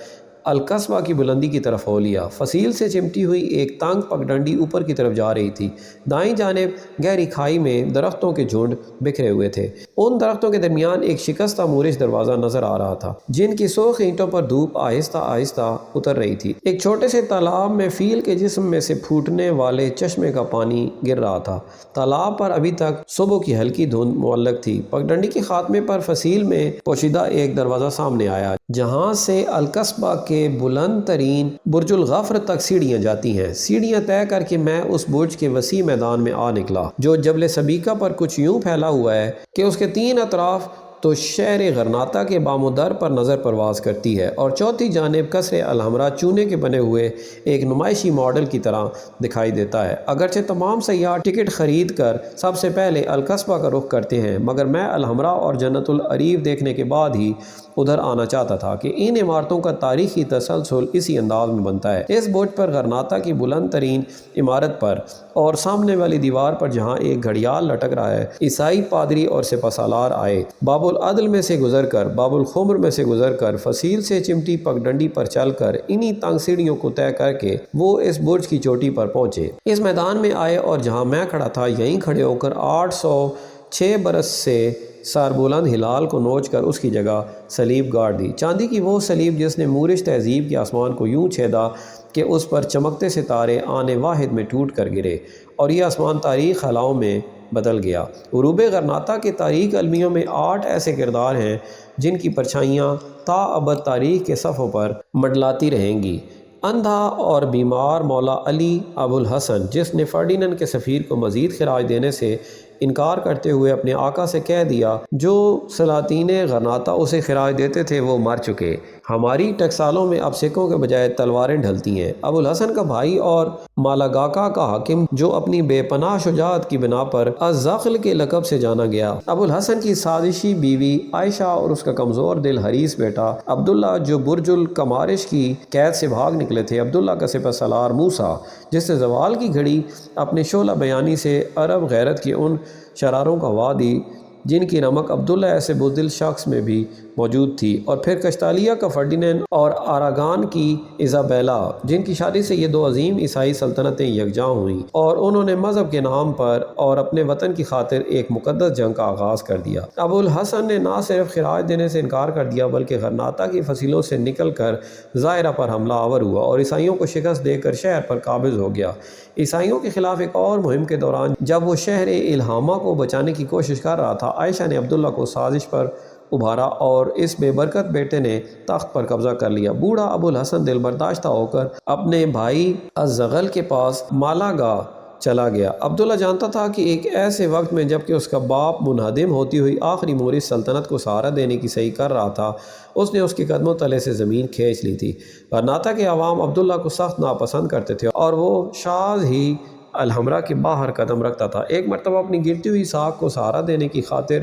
القصبہ کی بلندی کی طرف ہو لیا۔ فصیل سے چمٹی ہوئی ایک تنگ پگڈنڈی اوپر کی طرف جا رہی تھی۔ دائیں جانب گہری کھائی میں درختوں کے جھنڈ بکھرے ہوئے تھے۔ ان درختوں کے درمیان ایک شکستہ مورش دروازہ نظر آ رہا تھا جن کی سرخ اینٹوں پر دھوپ آہستہ آہستہ اتر رہی تھی۔ ایک چھوٹے سے تالاب میں فیل کے جسم میں سے پھوٹنے والے چشمے کا پانی گر رہا تھا۔ تالاب پر ابھی تک صبح کی ہلکی دھند معلق تھی۔ پگڈنڈی کے خاتمے پر فصیل میں پوشیدہ ایک دروازہ سامنے آیا جہاں سے القصبہ کے بلند ترین برج الغفر تک سیڑھیاں جاتی ہیں۔ سیڑھیاں طے کر کے میں اس برج کے وسیع میدان میں آ نکلا جو جبل سبیکہ پر کچھ یوں پھیلا ہوا ہے کہ اس کے تین اطراف تو شہر غرناطہ کے بام و در پر نظر پرواز کرتی ہے اور چوتھی جانب قصر الحمرا چونے کے بنے ہوئے ایک نمائشی ماڈل کی طرح دکھائی دیتا ہے۔ اگرچہ تمام سیاح ٹکٹ خرید کر سب سے پہلے القصبہ کا رخ کرتے ہیں، مگر میں الحمرا اور جنت العریف دیکھنے کے بعد ہی ادھر آنا چاہتا تھا کہ ان عمارتوں کا تاریخی تسلسل اسی انداز میں بنتا ہے۔ اس برج پر غرناطہ کی بلند ترین عمارت پر اور سامنے والی دیوار پر جہاں ایک گھڑیال لٹک رہا ہے، عیسائی پادری اور سپہ سالار آئے باب العدل میں سے گزر کر، باب الخمر میں سے گزر کر، فصیل سے چمٹی پگڈنڈی پر چل کر، انہی تنگ سیڑھیوں کو طے کر کے وہ اس برج کی چوٹی پر پہنچے۔ اس میدان میں آئے اور جہاں میں کھڑا تھا یہیں کھڑے ہو کر 806 برس سے سر بلند ہلال کو نوچ کر اس کی جگہ صلیب گاڑ دی، چاندی کی وہ صلیب جس نے مورش تہذیب کے آسمان کو یوں چھیدا کہ اس پر چمکتے ستارے آنے واحد میں ٹوٹ کر گرے اور یہ آسمان تاریخ خلاؤں میں بدل گیا۔ عروب غرناطہ کے تاریخ علمیوں میں 8 ایسے کردار ہیں جن کی پرچھائیاں تا ابد تاریخ کے صفحوں پر منڈلاتی رہیں گی۔ اندھا اور بیمار مولا علی ابو الحسن، جس نے فرڈیننڈ کے سفیر کو مزید خراج دینے سے انکار کرتے ہوئے اپنے آقا سے کہہ دیا جو سلاطین غرناطہ اسے خراج دیتے تھے وہ مر چکے، ہماری ٹکسالوں میں اب سکوں کے بجائے تلواریں ڈھلتی ہیں۔ ابو الحسن کا بھائی اور مالاگاکا کا حاکم، جو اپنی بے پناہ شجاعت کی بنا پر الزغل کے لقب سے جانا گیا، ابو الحسن کی سازشی بیوی عائشہ اور اس کا کمزور دل حریص بیٹا عبداللہ جو برج الکمارش کی قید سے بھاگ نکلے تھے، عبداللہ کا سپہ سالار موسیٰ جس نے زوال کی گھڑی اپنے شعلہ بیانی سے عرب غیرت کی ان شراروں کا وا دی جن کی رمق عبداللہ ایسے بزدل شخص میں بھی موجود تھی، اور پھر کشتالیہ کا فرڈیننڈ اور آراگان کی ایزابیلا جن کی شادی سے یہ 2 عظیم عیسائی سلطنتیں یکجاں ہوئیں اور انہوں نے مذہب کے نام پر اور اپنے وطن کی خاطر ایک مقدس جنگ کا آغاز کر دیا۔ ابو الحسن نے نہ صرف خراج دینے سے انکار کر دیا بلکہ غرناطہ کی فصیلوں سے نکل کر ظاہرہ پر حملہ آور ہوا اور عیسائیوں کو شکست دے کر شہر پر قابض ہو گیا۔ عیسائیوں کے خلاف ایک اور مہم کے دوران جب وہ شہر الہامہ کو بچانے کی کوشش کر رہا تھا، عائشہ نے عبداللہ کو سازش پر ابھارا اور اس بے برکت بیٹے نے تخت پر قبضہ کر لیا۔ بوڑھا ابو الحسن دل برداشتہ ہو کر اپنے بھائی الزغل کے پاس مالاگا چلا گیا۔ عبداللہ جانتا تھا کہ ایک ایسے وقت میں جب کہ اس کا باپ منہدم ہوتی ہوئی آخری مورث سلطنت کو سہارا دینے کی صحیح کر رہا تھا، اس نے اس کے قدموں تلے سے زمین کھینچ لی تھی۔ غرناطہ کے عوام عبداللہ کو سخت ناپسند کرتے تھے اور وہ شاذ ہی الحمرا کے باہر قدم رکھتا تھا۔ ایک مرتبہ اپنی گرتی ہوئی ساکھ کو سہارا دینے کی خاطر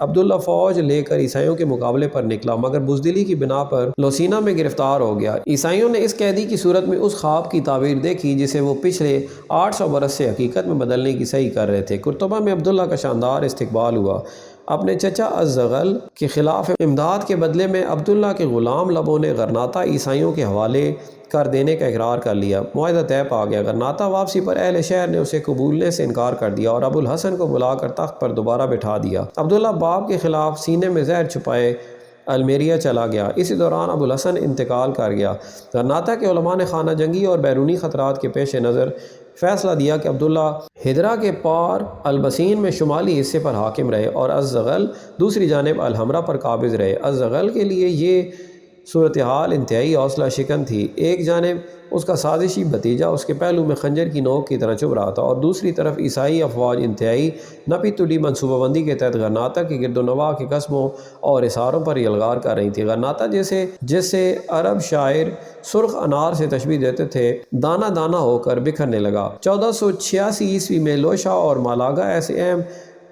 عبداللہ فوج لے کر عیسائیوں کے مقابلے پر نکلا، مگر بزدلی کی بنا پر لوسینا میں گرفتار ہو گیا۔ عیسائیوں نے اس قیدی کی صورت میں اس خواب کی تعبیر دیکھی جسے وہ پچھلے 800 برس سے حقیقت میں بدلنے کی صحیح کر رہے تھے۔ قرطبہ میں عبداللہ کا شاندار استقبال ہوا۔ اپنے چچا الزغل کے خلاف امداد کے بدلے میں عبداللہ کے غلام لبوں نے غرناطہ عیسائیوں کے حوالے کر دینے کا اقرار کر لیا۔ معاہدہ طے پا گیا۔ غرناطہ واپسی پر اہل شہر نے اسے قبولنے سے انکار کر دیا اور ابو الحسن کو بلا کر تخت پر دوبارہ بٹھا دیا۔ عبداللہ باپ کے خلاف سینے میں زہر چھپائے المیریا چلا گیا۔ اسی دوران ابو الحسن انتقال کر گیا۔ غرناطہ کے علماء نے خانہ جنگی اور بیرونی خطرات کے پیش نظر فیصلہ دیا کہ عبداللہ ہدرہ کے پار البسین میں شمالی حصے پر حاکم رہے اور الزغل دوسری جانب الحمرا پر قابض رہے۔ الزغل کے لیے یہ صورتحال انتہائی حوصلہ شکن تھی۔ ایک جانب اس کا سازشی بھتیجا اس کے پہلو میں خنجر کی نوک کی طرح چبھ رہا تھا اور دوسری طرف عیسائی افواج انتہائی نپی تلی منصوبہ بندی کے تحت غرناطہ کے گرد و نواح کے قصبوں اور حصاروں پر یلغار کر رہی تھی۔ غرناطہ جسے عرب شاعر سرخ انار سے تشبیہ دیتے تھے، دانہ دانہ ہو کر بکھرنے لگا۔ 1486 عیسوی میں لوشا اور مالاگا ایسے اہم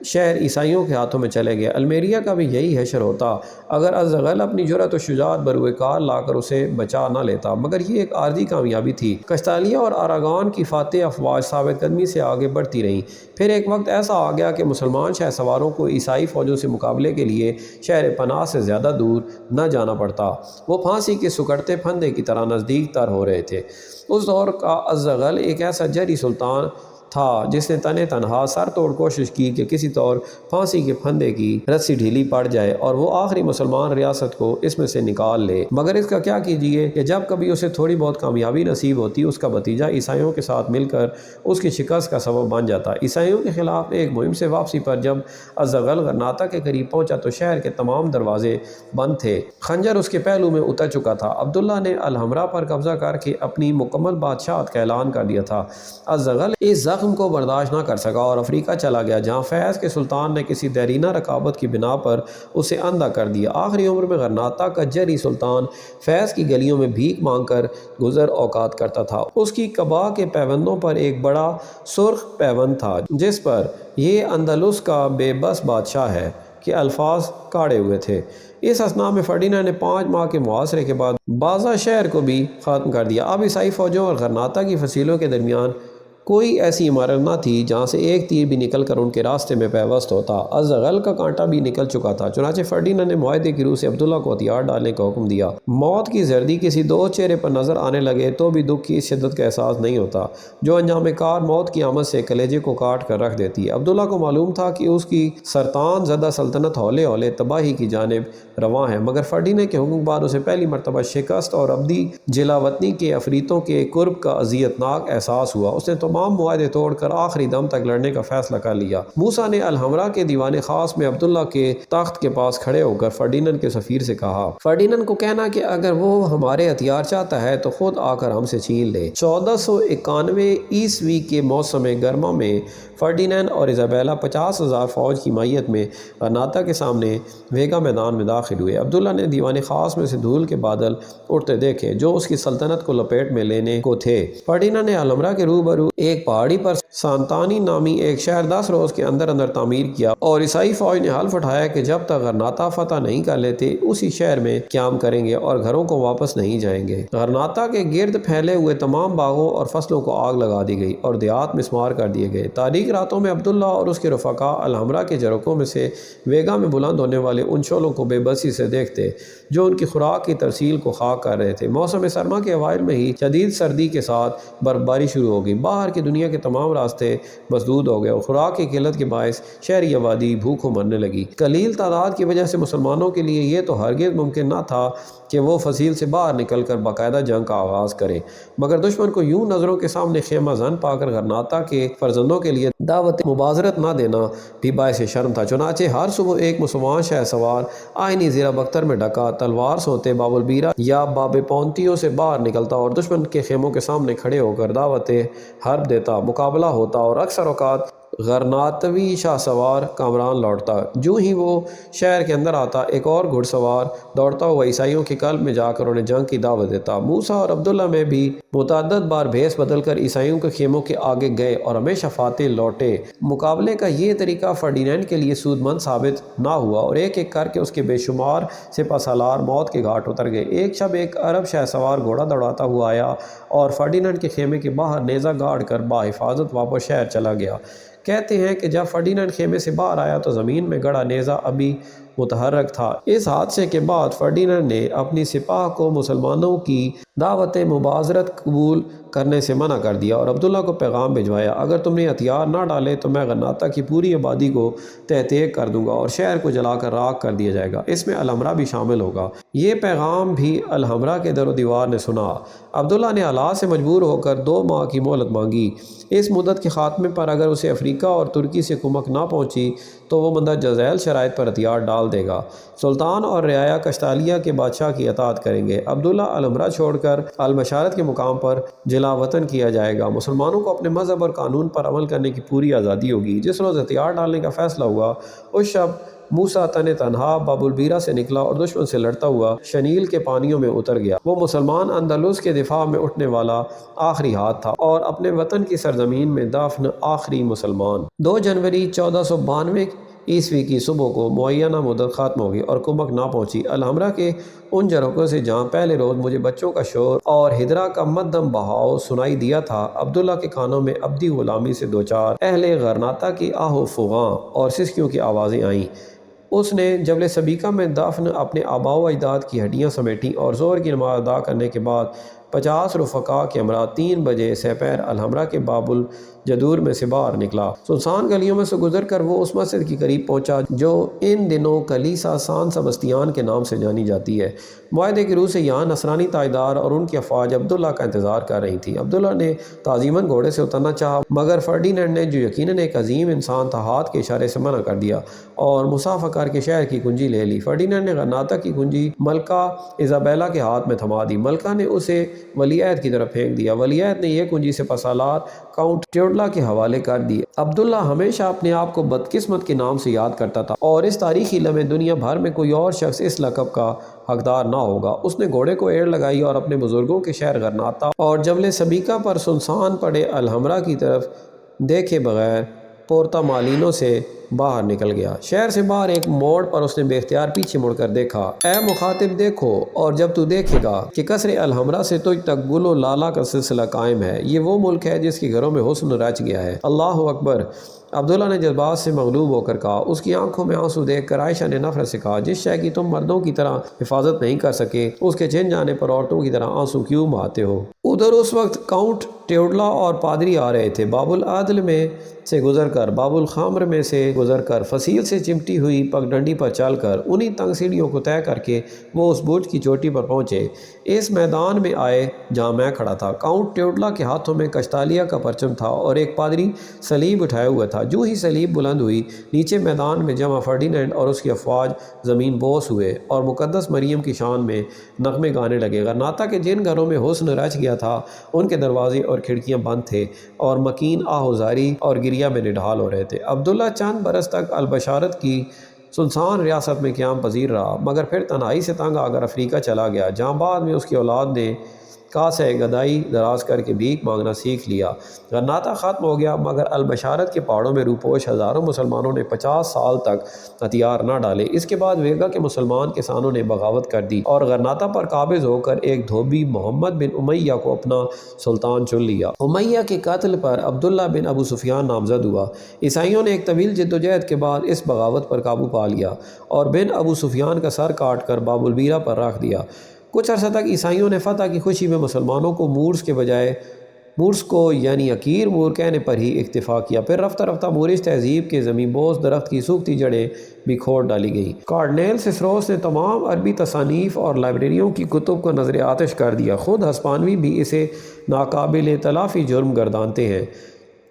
شہر عیسائیوں کے ہاتھوں میں چلے گئے۔ المیریا کا بھی یہی حشر ہوتا اگر الزغل اپنی جرأت و شجاعت بروئے کار لا کر اسے بچا نہ لیتا، مگر یہ ایک عارضی کامیابی تھی۔ کشتالیہ اور آراگان کی فاتح افواج ثابت قدمی سے آگے بڑھتی رہیں۔ پھر ایک وقت ایسا آ گیا کہ مسلمان شہ سواروں کو عیسائی فوجوں سے مقابلے کے لیے شہر پناہ سے زیادہ دور نہ جانا پڑتا، وہ پھانسی کے سکڑتے پھندے کی طرح نزدیک تر ہو رہے تھے۔ اس دور کا الزغل ایک ایسا جری سلطان تھا جس نے تنہا سر توڑ کوشش کی کہ کسی طور پھانسی کے پھندے کی رسی ڈھیلی پڑ جائے اور وہ آخری مسلمان ریاست کو اس میں سے نکال لے، مگر اس کا کیا کیجیے کہ جب کبھی اسے تھوڑی بہت کامیابی نصیب ہوتی، اس کا بھتیجا عیسائیوں کے ساتھ مل کر اس کی شکست کا سبب بن جاتا۔ عیسائیوں کے خلاف ایک مہم سے واپسی پر جب الزغل غرناطہ کے قریب پہنچا تو شہر کے تمام دروازے بند تھے، خنجر اس کے پہلو میں اتر چکا تھا۔ عبداللہ نے الحمرا پر قبضہ کر کے اپنی مکمل بادشاہت کا اعلان کر دیا تھا۔ الزغل اس زخم زخم کو برداشت نہ کر سکا اور افریقہ چلا گیا، جہاں فیض کے سلطان نے کسی دیرینہ رقابت کی بنا پر اسے اندھا کر دیا۔ آخری عمر میں غرناطہ کا جری سلطان فیض کی گلیوں میں بھیک مانگ کر گزر اوقات کرتا تھا۔ اس کی قبا کے پیوندوں پر ایک بڑا سرخ پیوند تھا جس پر "یہ اندلس کا بے بس بادشاہ ہے" کے الفاظ کاڑے ہوئے تھے۔ اس اثناء میں فرڈینانڈ نے 5 ماہ کے محاصرے کے بعد بازا شہر کو بھی ختم کر دیا۔ اب عیسائی فوجوں اور غرناطہ کی فصیلوں کے درمیان کوئی ایسی عمارت نہ تھی جہاں سے ایک تیر بھی نکل کر ان کے راستے میں پیوست ہوتا۔ الزغل کا کانٹا بھی نکل چکا تھا، چنانچہ فرڈینانڈ نے معاہدے کی روح سے عبداللہ کو ہتھیار ڈالنے کا حکم دیا۔ موت کی زردی کسی دوست چہرے پر نظر آنے لگے تو بھی دکھ کی اس شدت کا احساس نہیں ہوتا جو انجام کار موت کی آمد سے کلیجے کو کاٹ کر رکھ دیتی ہے۔ عبداللہ کو معلوم تھا کہ اس کی سرطان زدہ سلطنت ہولے ہولے تباہی کی جانب رواں ہے، مگر فرڈینانڈ کے حکم کے بعد اسے پہلی مرتبہ شکست اور ابدی جلاوطنی کے عفریتوں کے قرب کا اذیت ناک احساس ہوا۔ اس نے تمام معاہدے توڑ کر آخری دم تک لڑنے کا فیصلہ کر لیا۔ موسیٰ نے الحمرا کے دیوان خاص میں عبداللہ کے تخت کے پاس کھڑے ہو کر فرڈینانڈ کے سفیر سے کہا، فرڈینانڈ کو کہنا کہ اگر وہ ہمارے ہتھیار چاہتا ہے تو خود آ کر ہم سے چھین لے۔ 1491 عیسوی کے موسم گرما میں فرڈینانڈ اور ایزابیلا 50,000 فوج کی معیت میں غرناطہ کے سامنے ویگا میدان میں داخل ہوئے۔ عبداللہ نے دیوان خاص میں سے دھول کے بادل اٹھتے دیکھے جو اس کی سلطنت کو لپیٹ میں لینے کو تھے۔ فرڈینانڈ نے الحمرا کے روبرو ایک پہاڑی پر سانتانی نامی ایک شہر 10 روز کے اندر اندر تعمیر کیا اور عیسائی فوج نے حلف اٹھایا کہ جب تک غرناطہ فتح نہیں کر لیتے اسی شہر میں قیام کریں گے اور گھروں کو واپس نہیں جائیں گے۔ غرناطہ کے گرد پھیلے ہوئے تمام باغوں اور فصلوں کو آگ لگا دی گئی اور دیہات مسمار کر دیے گئے۔ تاریک راتوں میں عبداللہ اور اس کے رفقا الحمرا کے جرقوں میں سے ویگا میں بلند ہونے والے ان شعلوں کو بے بسی سے دیکھتے جو ان کی خوراک کی ترسیل کو خاک کر رہے تھے۔ موسم سرما کے اوائل میں ہی شدید سردی کے ساتھ برفباری شروع ہو گئی۔ باہر کی دنیا کے تمام راستے مسدود ہو گئے اور خوراک کی قلت کے باعث شہری آبادی بھوکوں مرنے لگی۔ قلیل تعداد کی وجہ سے مسلمانوں کے لیے یہ تو ہرگز ممکن نہ تھا کہ وہ فصیل سے باہر نکل کر باقاعدہ جنگ کا آغاز کریں، مگر دشمن کو یوں نظروں کے سامنے خیمہ زن پا کر غرناطہ کے فرزندوں کے لیے دعوت مبازرت نہ دینا بھی باعث شرم تھا۔ چنانچہ ہر صبح ایک مسلمان شہ سوار آئینی زیرہ بختر میں ڈھکا تلوار سوتے باب البیرا یا باب پونتیوں سے باہر نکلتا اور دشمن کے خیموں کے سامنے کھڑے ہو کر دعوت حرب دیتا، مقابلہ ہوتا اور اکثر اوقات غرناطوی شاہ سوار کامران لوٹتا۔ جو ہی وہ شہر کے اندر آتا ایک اور گھڑ سوار دوڑتا ہوا عیسائیوں کے قلب میں جا کر انہیں جنگ کی دعوت دیتا۔ موسیٰ اور عبداللہ میں بھی متعدد بار بھیس بدل کر عیسائیوں کے خیموں کے آگے گئے اور ہمیشہ فاتح لوٹے۔ مقابلے کا یہ طریقہ فرڈینانڈ کے لیے سود مند ثابت نہ ہوا اور ایک ایک کر کے اس کے بے شمار سپہ سالار موت کے گھاٹ اتر گئے۔ ایک شب ایک عرب شہ سوار گھوڑا دوڑاتا ہوا آیا اور فرڈینانڈ کے خیمے کے باہر نیزہ گاڑ کر بحفاظت واپس شہر چلا گیا۔ کہتے ہیں کہ جب فرڈینانڈ خیمے سے باہر آیا تو زمین میں گڑا نیزہ ابھی متحرک تھا۔ اس حادثے کے بعد فرڈینانڈ نے اپنی سپاہ کو مسلمانوں کی دعوت مبازرت قبول کرنے سے منع کر دیا اور عبداللہ کو پیغام بھجوایا، اگر تم نے ہتھیار نہ ڈالے تو میں غرناطہ کی پوری آبادی کو تہہ تیگ کر دوں گا اور شہر کو جلا کر راکھ کر دیا جائے گا، اس میں الحمرا بھی شامل ہوگا۔ یہ پیغام بھی الحمرا کے در و دیوار نے سنا۔ عبداللہ نے حالات سے مجبور ہو کر 2 ماہ کی مہلت مانگی۔ اس مدت کے خاتمے پر اگر اسے افریقہ اور ترکی سے کمک نہ پہنچی تو وہ مندرجہ ذیل شرائط پر ہتھیار ڈال دے گا۔ سلطان اور رعایا کشتالیہ کے بادشاہ کی اطاعت کریں گے۔ عبداللہ الحمرا چھوڑ کر البشارت کے مقام پر جلا وطن کیا جائے گا۔ مسلمانوں کو اپنے مذہب اور قانون پر عمل کرنے کی پوری آزادی ہوگی۔ جس روز ہتھیار ڈالنے کا فیصلہ ہوا اس شب موسیٰ تنہا باب البیرا سے نکلا اور دشمن سے لڑتا ہوا شنیل کے پانیوں میں اتر گیا۔ وہ مسلمان اندلس کے دفاع میں اٹھنے والا آخری ہاتھ تھا اور اپنے وطن کی سرزمین میں دفن آخری مسلمان۔ 2 جنوری 1492 عیسوی کی صبح کو معینہ مدت ختم ہوگی اور کمک نہ پہنچی۔ الحمرا کے ان جرقوں سے جہاں پہلے روز مجھے بچوں کا شور اور ہدرہ کا مدھم بہاؤ سنائی دیا تھا، عبداللہ کے کانوں میں ابدی غلامی سے دوچار اہل غرناطہ کی آہ و فغاں اور سسکیوں کی آوازیں آئیں۔ اس نے جبل سبیکہ میں دفن اپنے آباء و اجداد کی ہڈیاں سمیٹیں اور ظہر کی نماز ادا کرنے کے بعد 50 رفقا کے ہمراہ 3 بجے سپہر الحمرا کے باب الجدور میں سے باہر نکلا۔ سنسان گلیوں میں سے گزر کر وہ اس مسجد کے قریب پہنچا جو ان دنوں کلیسا سان سبستیان کے نام سے جانی جاتی ہے۔ معاہدے کی روح سے یہاں نصرانی تاجدار اور ان کی افواج عبداللہ کا انتظار کر رہی تھی۔ عبداللہ نے تعظیماً گھوڑے سے اترنا چاہا مگر فرڈینانڈ نے، جو یقیناً ایک عظیم انسان تھا، ہاتھ کے اشارے سے منع کر دیا اور مسافہ کر کے شہر کی کنجی لے لی۔ فرڈینانڈ نے غرناطہ کی کنجی ملکہ ایزابیلا کے ہاتھ میں تھما دی۔ ملکہ نے اسے ولیعہد کی طرف پھینک دیا۔ ولیعہد نے یہ کنجی سے پسالار کاؤنٹ ٹیوڈلا کے حوالے کر دی۔ عبداللہ ہمیشہ اپنے آپ کو بدقسمت کے نام سے یاد کرتا تھا اور اس تاریخی لمحے دنیا بھر میں کوئی اور شخص اس لقب کا حقدار نہ ہوگا۔ اس نے گھوڑے کو ایڑ لگائی اور اپنے بزرگوں کے شہر غرناطہ اور جبل سبیکہ پر سنسان پڑے الحمرا کی طرف دیکھے بغیر پورتا مالینو سے باہر نکل گیا۔ شہر سے باہر ایک موڑ پر اس نے بے اختیار پیچھے مڑ کر دیکھا۔ اے مخاطب دیکھو، اور جب تو دیکھے گا کہ قصر الحمرا سے تجھ تک گل و لالہ کا سلسلہ قائم ہے۔ یہ وہ ملک ہے جس کے گھروں میں حسن رچ گیا ہے۔ اللہ اکبر، عبداللہ نے جذبات سے مغلوب ہو کر کہا۔ اس کی آنکھوں میں آنسو دیکھ کر عائشہ نے نفرت سے کہا، جس شے کی تم مردوں کی طرح حفاظت نہیں کر سکے، اس کے چھن جانے پر عورتوں کی طرح آنسو کیوں بہاتے ہو؟ ادھر اس وقت کاؤنٹ ٹیوڈلا اور پادری آ رہے تھے۔ باب العدل میں سے گزر کر، باب الخمر میں سے گزر کر، فصیل سے چمٹی ہوئی پگڈنڈی پر چل کر، انہی تنگ سیڑھیوں کو طے کر کے وہ اس برج کی چوٹی پر پہنچے۔ اس میدان میں آئے جہاں میں کھڑا تھا۔ کاؤنٹ ٹیوڈلا کے ہاتھوں میں کشتالیہ کا پرچم تھا اور ایک پادری صلیب اٹھائے ہوا تھا۔ جو ہی صلیب بلند ہوئی، نیچے میدان میں جمع فرڈینینڈ اور اس کی افواج زمین بوس ہوئے اور مقدس مریم کی شان میں نغمے گانے لگے۔ غرناطہ کے جن گھروں میں حسن رچ گیا تھا، ان کے دروازے اور کھڑکیاں بند تھے اور مکین آہوزاری اور گریہ میں نڈھال ہو رہے تھے۔ عبداللہ چند برس تک البشارت کی سنسان ریاست میں قیام پذیر رہا، مگر پھر تنہائی سے تنگ آ کر افریقہ چلا گیا، جہاں بعد میں اس کی اولاد نے کاسہ گدائی دراز کر کے بھیک مانگنا سیکھ لیا۔ غرناطہ ختم ہو گیا، مگر البشارت کے پہاڑوں میں روپوش ہزاروں مسلمانوں نے 50 سال تک ہتھیار نہ ڈالے۔ اس کے بعد ویگا کے مسلمان کسانوں نے بغاوت کر دی اور غرناطہ پر قابض ہو کر ایک دھوبی محمد بن امیہ کو اپنا سلطان چن لیا۔ امیہ کے قتل پر عبداللہ بن ابو سفیان نامزد ہوا۔ عیسائیوں نے ایک طویل جدوجہد کے بعد اس بغاوت پر قابو پا لیا اور بن ابو سفیان کا سر کاٹ کر باب البیرہ پر رکھ دیا۔ کچھ عرصہ تک عیسائیوں نے فتح کی خوشی میں مسلمانوں کو مورس کے بجائے مورس کو یعنی عقیر مور کہنے پر ہی اکتفا کیا۔ پھر رفتہ رفتہ مورس تہذیب کے زمین بوس درخت کی سوکھتی جڑیں بھی کھوڑ ڈالی گئیں۔ کارڈنیل سسروس نے تمام عربی تصانیف اور لائبریریوں کی کتب کو نظر آتش کر دیا۔ خود ہسپانوی بھی اسے ناقابل تلافی جرم گردانتے ہیں۔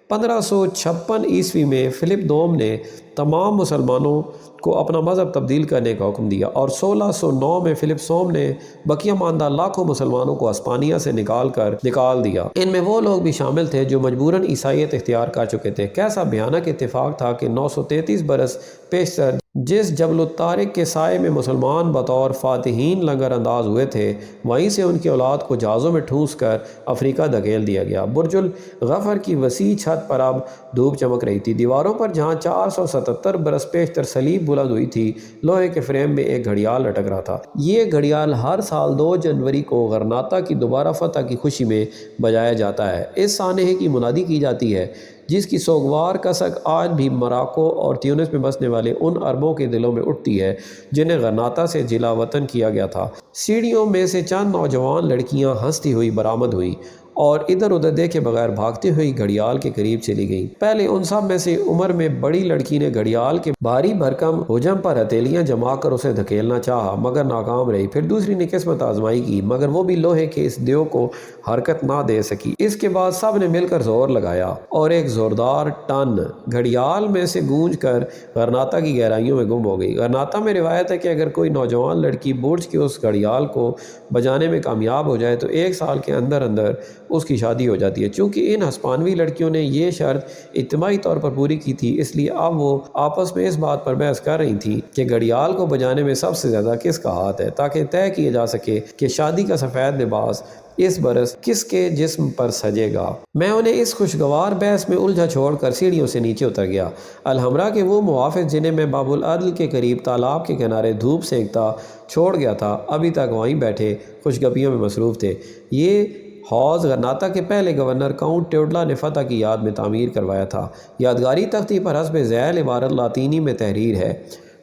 1556 عیسوی میں فلپ دوم نے تمام مسلمانوں کو اپنا مذہب تبدیل کرنے کا حکم دیا اور 1609 میں فلپ سوم نے بقیہ ماندہ لاکھوں مسلمانوں کو ہسپانیہ سے نکال دیا۔ ان میں وہ لوگ بھی شامل تھے جو مجبوراً عیسائیت اختیار کر چکے تھے۔ کیسا بھیانک اتفاق تھا کہ 933 برس پیشتر جس جبل الطارق کے سائے میں مسلمان بطور فاتحین لنگر انداز ہوئے تھے، وہیں سے ان کی اولاد کو جہازوں میں ٹھونس کر افریقہ دھکیل دیا گیا۔ برج الغفر کی وسیع چھت پر اب دھوپ چمک رہی تھی۔ دیواروں پر جہاں 477 برس پیشتر صلیب بلند ہوئی تھی، لوہے کے فریم میں ایک گھڑیال لٹک رہا تھا۔ یہ گھڑیال ہر سال 2 جنوری کو غرناطہ کی دوبارہ فتح کی خوشی میں بجایا جاتا ہے۔ اس سانحے کی منادی کی جاتی ہے جس کی سوگوار کسک آج بھی مراکو اور تیونس میں بسنے والے ان عربوں کے دلوں میں اٹھتی ہے جنہیں غرناطہ سے جلا وطن کیا گیا تھا۔ سیڑھیوں میں سے چند نوجوان لڑکیاں ہنستی ہوئی برآمد ہوئی اور ادھر ادھر دیکھے بغیر بھاگتی ہوئی گھڑیال کے قریب چلی گئیں۔ پہلے ان سب میں سے عمر میں بڑی لڑکی نے گھڑیال کے بھاری بھرکم حجم پر ہتھیلیاں جما کر اسے دھکیلنا چاہا، مگر ناکام رہی۔ پھر دوسری نے قسمت آزمائی کی، مگر وہ بھی لوہے کے اس دیو کو حرکت نہ دے سکی۔ اس کے بعد سب نے مل کر زور لگایا اور ایک زوردار ٹن گھڑیال میں سے گونج کر غرناطہ کی گہرائیوں میں گم ہو گئی۔ غرناطہ میں روایت ہے کہ اگر کوئی نوجوان لڑکی برج کے اس گھڑیال کو بجانے میں کامیاب ہو جائے تو 1 سال کے اندر اندر اس کی شادی ہو جاتی ہے۔ چونکہ ان ہسپانوی لڑکیوں نے یہ شرط اجتماعی طور پر پوری کی تھی، اس لیے اب وہ آپس میں اس بات پر بحث کر رہی تھیں کہ گھڑیال کو بجانے میں سب سے زیادہ کس کا ہاتھ ہے، تاکہ طے کیا جا سکے کہ شادی کا سفید لباس اس برس کس کے جسم پر سجے گا۔ میں انہیں اس خوشگوار بحث میں الجھا چھوڑ کر سیڑھیوں سے نیچے اتر گیا۔ الحمرا کے وہ محافظ جنہیں میں باب العدل کے قریب تالاب کے کنارے دھوپ سینکتا چھوڑ گیا تھا، ابھی تک وہیں بیٹھے خوشگپیوں میں مصروف تھے۔ یہ حوض غرناطہ کے پہلے گورنر کاؤنٹ ٹیوڈلا نے فتح کی یاد میں تعمیر کروایا تھا۔ یادگاری تختی پر حسب ذیل عبارت لاطینی میں تحریر ہے۔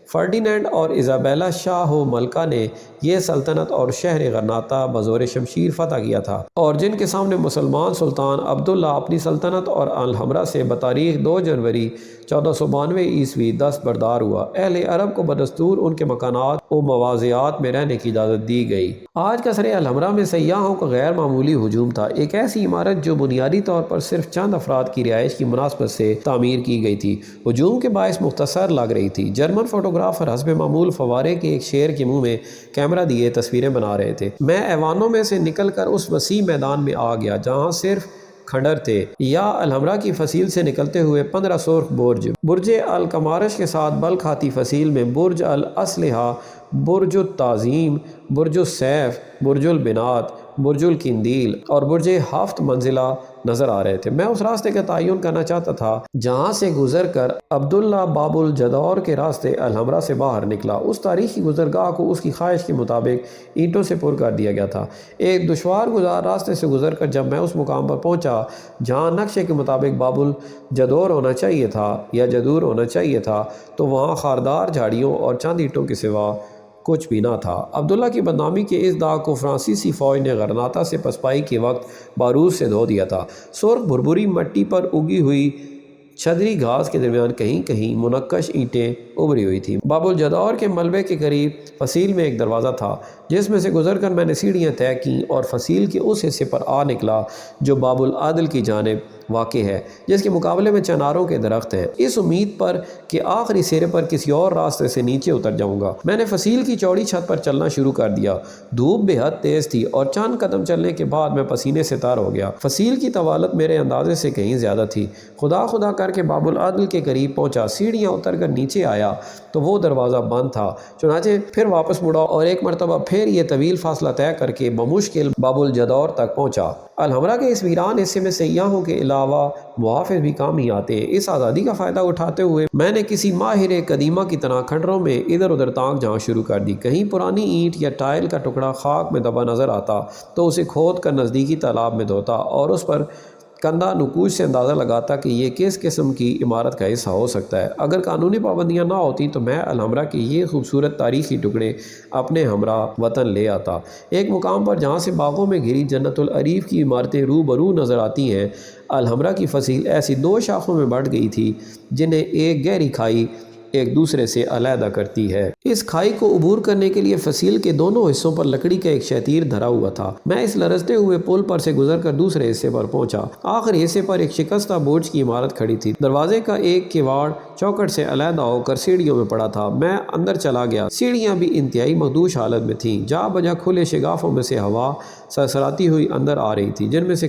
فرڈینینڈ اور ایزابیلا شاہ و ملکہ نے یہ سلطنت اور شہر غرناطہ بزور شمشیر فتح کیا تھا، اور جن کے سامنے مسلمان سلطان عبداللہ اپنی سلطنت اور الحمرا سے بتاریخ 2 جنوری 1492 عیسوی دست بردار ہوا۔ اہل عرب کو بدستور ان کے مکانات و مواضعات میں رہنے کی اجازت دی گئی۔ آج قصر الحمرا میں سیاحوں کا غیر معمولی ہجوم تھا۔ ایک ایسی عمارت جو بنیادی طور پر صرف چند افراد کی رہائش کی مناسبت سے تعمیر کی گئی تھی، ہجوم کے باعث مختصر لگ رہی تھی۔ جرمن فوٹوگرافر فوٹوگرافر حسب معمول فوارے کے ایک شیر کے منہ میں کیمرہ دیے تصویریں بنا رہے تھے۔ میں ایوانوں میں سے نکل کر اس وسیع میدان میں آ گیا جہاں صرف کھنڈر تھے، یا الحمرا کی فصیل سے نکلتے ہوئے 15 سرخ برج الکمارش کے ساتھ بل کھاتی فصیل میں برج الاسلحہ، برج التعظیم، برج السیف، برج البنات، برج القندیل اور برج 7 منزلہ نظر آ رہے تھے۔ میں اس راستے کا تعین کرنا چاہتا تھا جہاں سے گزر کر عبداللہ باب الجدور کے راستے الحمرا سے باہر نکلا۔ اس تاریخی گزرگاہ کو اس کی خواہش کے مطابق اینٹوں سے پر کر دیا گیا تھا۔ ایک دشوار گزار راستے سے گزر کر جب میں اس مقام پر پہنچا جہاں نقشے کے مطابق باب الجدور ہونا چاہیے تھا یا جدور ہونا چاہیے تھا، تو وہاں خاردار جھاڑیوں اور چند اینٹوں کے سوا کچھ بھی نہ تھا۔ عبداللہ کی بدنامی کے اس داغ کو فرانسیسی فوج نے غرناطہ سے پسپائی کے وقت بارود سے دھو دیا تھا۔ سرخ بھربھری مٹی پر اگی ہوئی چھدری گھاس کے درمیان کہیں کہیں منقش اینٹیں ابھری ہوئی تھیں۔ باب الجدور کے ملبے کے قریب فصیل میں ایک دروازہ تھا جس میں سے گزر کر میں نے سیڑھیاں طے کیں اور فصیل کے اس حصے پر آ نکلا جو باب العدل کی جانب واقع ہے، جس کے مقابلے میں چناروں کے درخت ہیں، اس امید پر کہ آخری سرے پر کسی اور راستے سے نیچے اتر جاؤں گا۔ میں نے فصیل کی چوڑی چھت پر چلنا شروع کر دیا۔ دھوپ بے حد تیز تھی اور چند قدم چلنے کے بعد میں پسینے سے تر ہو گیا۔ فصیل کی طوالت میرے اندازے سے کہیں زیادہ تھی۔ خدا خدا کر کے باب العدل کے قریب پہنچا، سیڑھیاں اتر کر نیچے آیا تو وہ دروازہ بند تھا۔ چنانچہ پھر واپس مڑا اور ایک مرتبہ پھر یہ طویل فاصلہ طے کر کے بمشکل باب الجدور تک پہنچا۔ الحمرا کے اس ویران حصے میں سیاحوں کے علاوہ محافظ بھی کام ہی آتے ہیں۔ اس آزادی کا فائدہ اٹھاتے ہوئے میں نے کسی ماہر قدیمہ کی طرح کھنڈروں میں ادھر ادھر تانک جھانک شروع کر دی۔ کہیں پرانی اینٹ یا ٹائل کا ٹکڑا خاک میں دبا نظر آتا تو اسے کھود کر نزدیکی تالاب میں دھوتا اور اس پر کندہ نقوش سے اندازہ لگاتا کہ یہ کس قسم کی عمارت کا حصہ ہو سکتا ہے۔ اگر قانونی پابندیاں نہ ہوتی تو میں الحمرا کے یہ خوبصورت تاریخی ٹکڑے اپنے ہمراہ وطن لے آتا۔ ایک مقام پر جہاں سے باغوں میں گھری جنت العریف کی عمارتیں روبرو نظر آتی ہیں، الحمرا کی فصیل ایسی 2 شاخوں میں بٹ گئی تھی جنہیں ایک گہری کھائی ایک دوسرے سے علیحدہ کرتی ہے۔ اس کھائی کو عبور کرنے کے لیے فصیل کے دونوں حصوں پر لکڑی کا ایک شتیر دھرا ہوا تھا۔ میں اس لرزتے ہوئے پل پر سے گزر کر دوسرے حصے پر پہنچا۔ آخری حصے پر ایک شکستہ برج کی عمارت کھڑی تھی۔ دروازے کا ایک کواڑ چوکھٹ سے علیحدہ ہو کر سیڑھیوں میں پڑا تھا۔ میں اندر چلا گیا۔ سیڑھیاں بھی انتہائی مخدوش حالت میں تھیں۔ جا بجا کھلے شگافوں میں سے ہوا سرسراتی ہوئی اندر آ رہی تھی، جن میں سے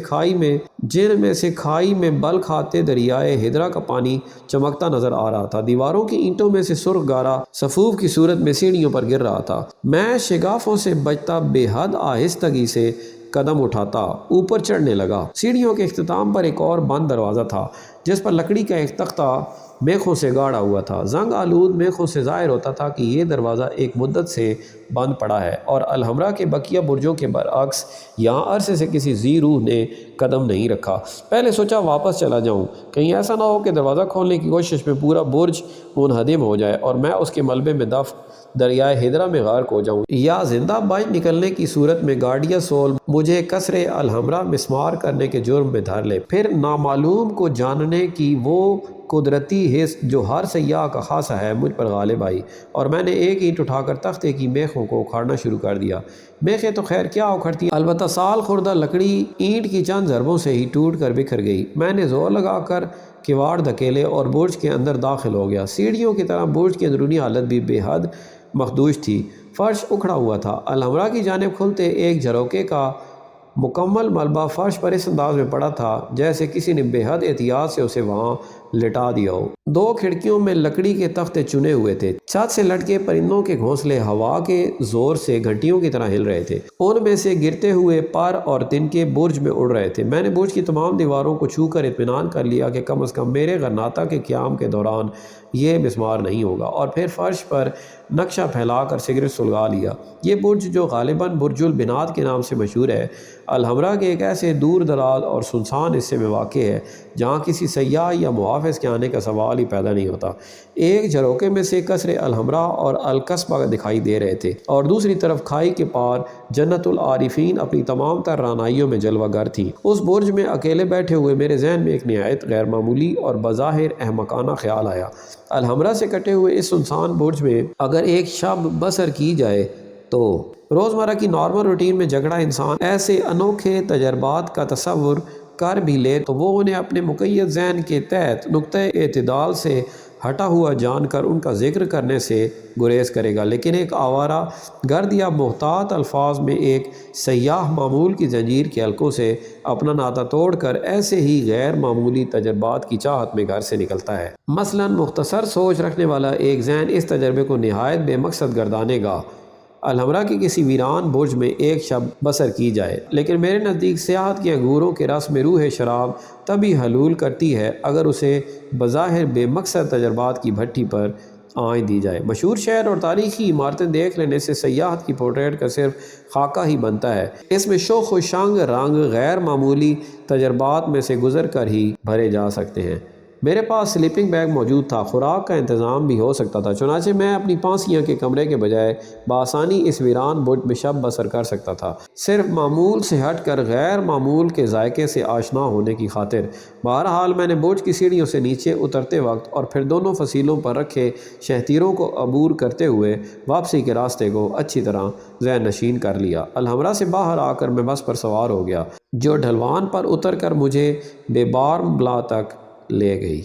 کھائی میں بل کھاتے دریائے ہدرا کا پانی چمکتا نظر آ رہا تھا۔ دیواروں کی اینٹوں میں سے سرخ گارا صفوف کی صورت میں سیڑھیوں پر گر رہا تھا۔ میں شگافوں سے بچتا بے حد آہستگی سے قدم اٹھاتا اوپر چڑھنے لگا۔ سیڑھیوں کے اختتام پر ایک اور بند دروازہ تھا جس پر لکڑی کا ایک تختہ میخوں سے گاڑا ہوا تھا۔ زنگ آلود میخوں سے ظاہر ہوتا تھا کہ یہ دروازہ ایک مدت سے بند پڑا ہے اور الحمرا کے بقیہ برجوں کے برعکس یہاں عرصے سے کسی ذی روح نے قدم نہیں رکھا۔ پہلے سوچا واپس چلا جاؤں، کہیں ایسا نہ ہو کہ دروازہ کھولنے کی کوشش میں پورا برج منہدم ہو جائے اور میں اس کے ملبے میں دفن دریائے ہدرا میں غرق ہو جاؤں، یا زندہ بچ نکلنے کی صورت میں گارڈیا سول مجھے کسر الحمرا مسمار کرنے کے جرم میں دھر لے۔ پھر نامعلوم کو جاننے کی وہ قدرتی حس جو ہر سیاح کا خاصہ ہے مجھ پر غالب آئی اور میں نے ایک اینٹ اٹھا کر تختے کی میخوں کو اکھاڑنا شروع کر دیا۔ میخیں تو خیر کیا اکھڑتی، البتہ سال خوردہ لکڑی اینٹ کی چند ضربوں سے ہی ٹوٹ کر بکھر گئی۔ میں نے زور لگا کر کواڑ دھکیلے اور برج کے اندر داخل ہو گیا۔ سیڑھیوں کی طرح برج کی اندرونی حالت بھی بے حد مخدوش تھی۔ فرش اکھڑا ہوا تھا۔ الحمرا کی جانب کھلتے ایک جھروکے کا مکمل ملبہ فرش پر اس انداز میں پڑا تھا جیسے کسی نے بے حد احتیاط سے اسے وہاں لٹا دیا ہو۔ 2 کھڑکیوں میں لکڑی کے تختے چنے ہوئے تھے۔ چھت سے لٹکے پرندوں کے گھونسلے ہوا کے زور سے گھنٹیوں کی طرح ہل رہے تھے۔ ان میں سے گرتے ہوئے پر اور تنکے برج میں اڑ رہے تھے۔ میں نے برج کی تمام دیواروں کو چھو کر اطمینان کر لیا کہ کم از کم میرے غرناطہ کے قیام کے دوران یہ مسمار نہیں ہوگا، اور پھر فرش پر نقشہ پھیلا کر سگریٹ سلگا لیا۔ یہ برج جو غالباً برج البنات کے نام سے مشہور ہے، الحمرا کے ایک ایسے دور دراز اور سنسان حصے میں واقع ہے جہاں کسی سیاح یا محافظ کے آنے کا سوال ہی پیدا نہیں ہوتا۔ ایک جھروکے میں سے قصر الحمرا اور القصبہ دکھائی دے رہے تھے اور دوسری طرف کھائی کے پار جنت العارفین اپنی تمام تر رعنائیوں میں جلوہ گر تھی۔ اس برج میں اکیلے بیٹھے ہوئے میرے ذہن میں ایک نہایت غیر معمولی اور بظاہر احمقانہ خیال آیا۔ الحمرا سے کٹے ہوئے اس سنسان برج میں اگر ایک شب بسر کی جائے تو روزمرہ کی نارمل روٹین میں جھگڑا انسان ایسے انوکھے تجربات کا تصور کر بھی لے تو وہ انہیں اپنے مقید ذہن کے تحت نقطۂ اعتدال سے ہٹا ہوا جان کر ان کا ذکر کرنے سے گریز کرے گا، لیکن ایک آوارہ گرد یا محتاط الفاظ میں ایک سیاح معمول کی زنجیر کے حلقوں سے اپنا ناطہ توڑ کر ایسے ہی غیر معمولی تجربات کی چاہت میں گھر سے نکلتا ہے۔ مثلا مختصر سوچ رکھنے والا ایک ذہن اس تجربے کو نہایت بے مقصد گردانے گا۔ الحمرا کی کسی ویران برج میں ایک شب بسر کی جائے، لیکن میرے نزدیک سیاحت کے انگوروں کے رس میں روح شراب تبھی حلول کرتی ہے اگر اسے بظاہر بے مقصد تجربات کی بھٹی پر آنچ دی جائے۔ مشہور شہر اور تاریخی عمارتیں دیکھ لینے سے سیاحت کی پورٹریٹ کا صرف خاکہ ہی بنتا ہے۔ اس میں شوق و شنگ رنگ غیر معمولی تجربات میں سے گزر کر ہی بھرے جا سکتے ہیں۔ میرے پاس سلیپنگ بیگ موجود تھا، خوراک کا انتظام بھی ہو سکتا تھا، چنانچہ میں اپنی پانسیاں کے کمرے کے بجائے بآسانی اس ویران برج میں شب بسر کر سکتا تھا، صرف معمول سے ہٹ کر غیر معمول کے ذائقے سے آشنا ہونے کی خاطر۔ بہرحال میں نے برج کی سیڑھیوں سے نیچے اترتے وقت اور پھر دونوں فصیلوں پر رکھے شہتیروں کو عبور کرتے ہوئے واپسی کے راستے کو اچھی طرح ذہن نشین کر لیا۔ الحمرا سے باہر آ کر میں بس پر سوار ہو گیا، جو ڈھلوان پر اتر کر مجھے بے بارم بلا تک لے گئی۔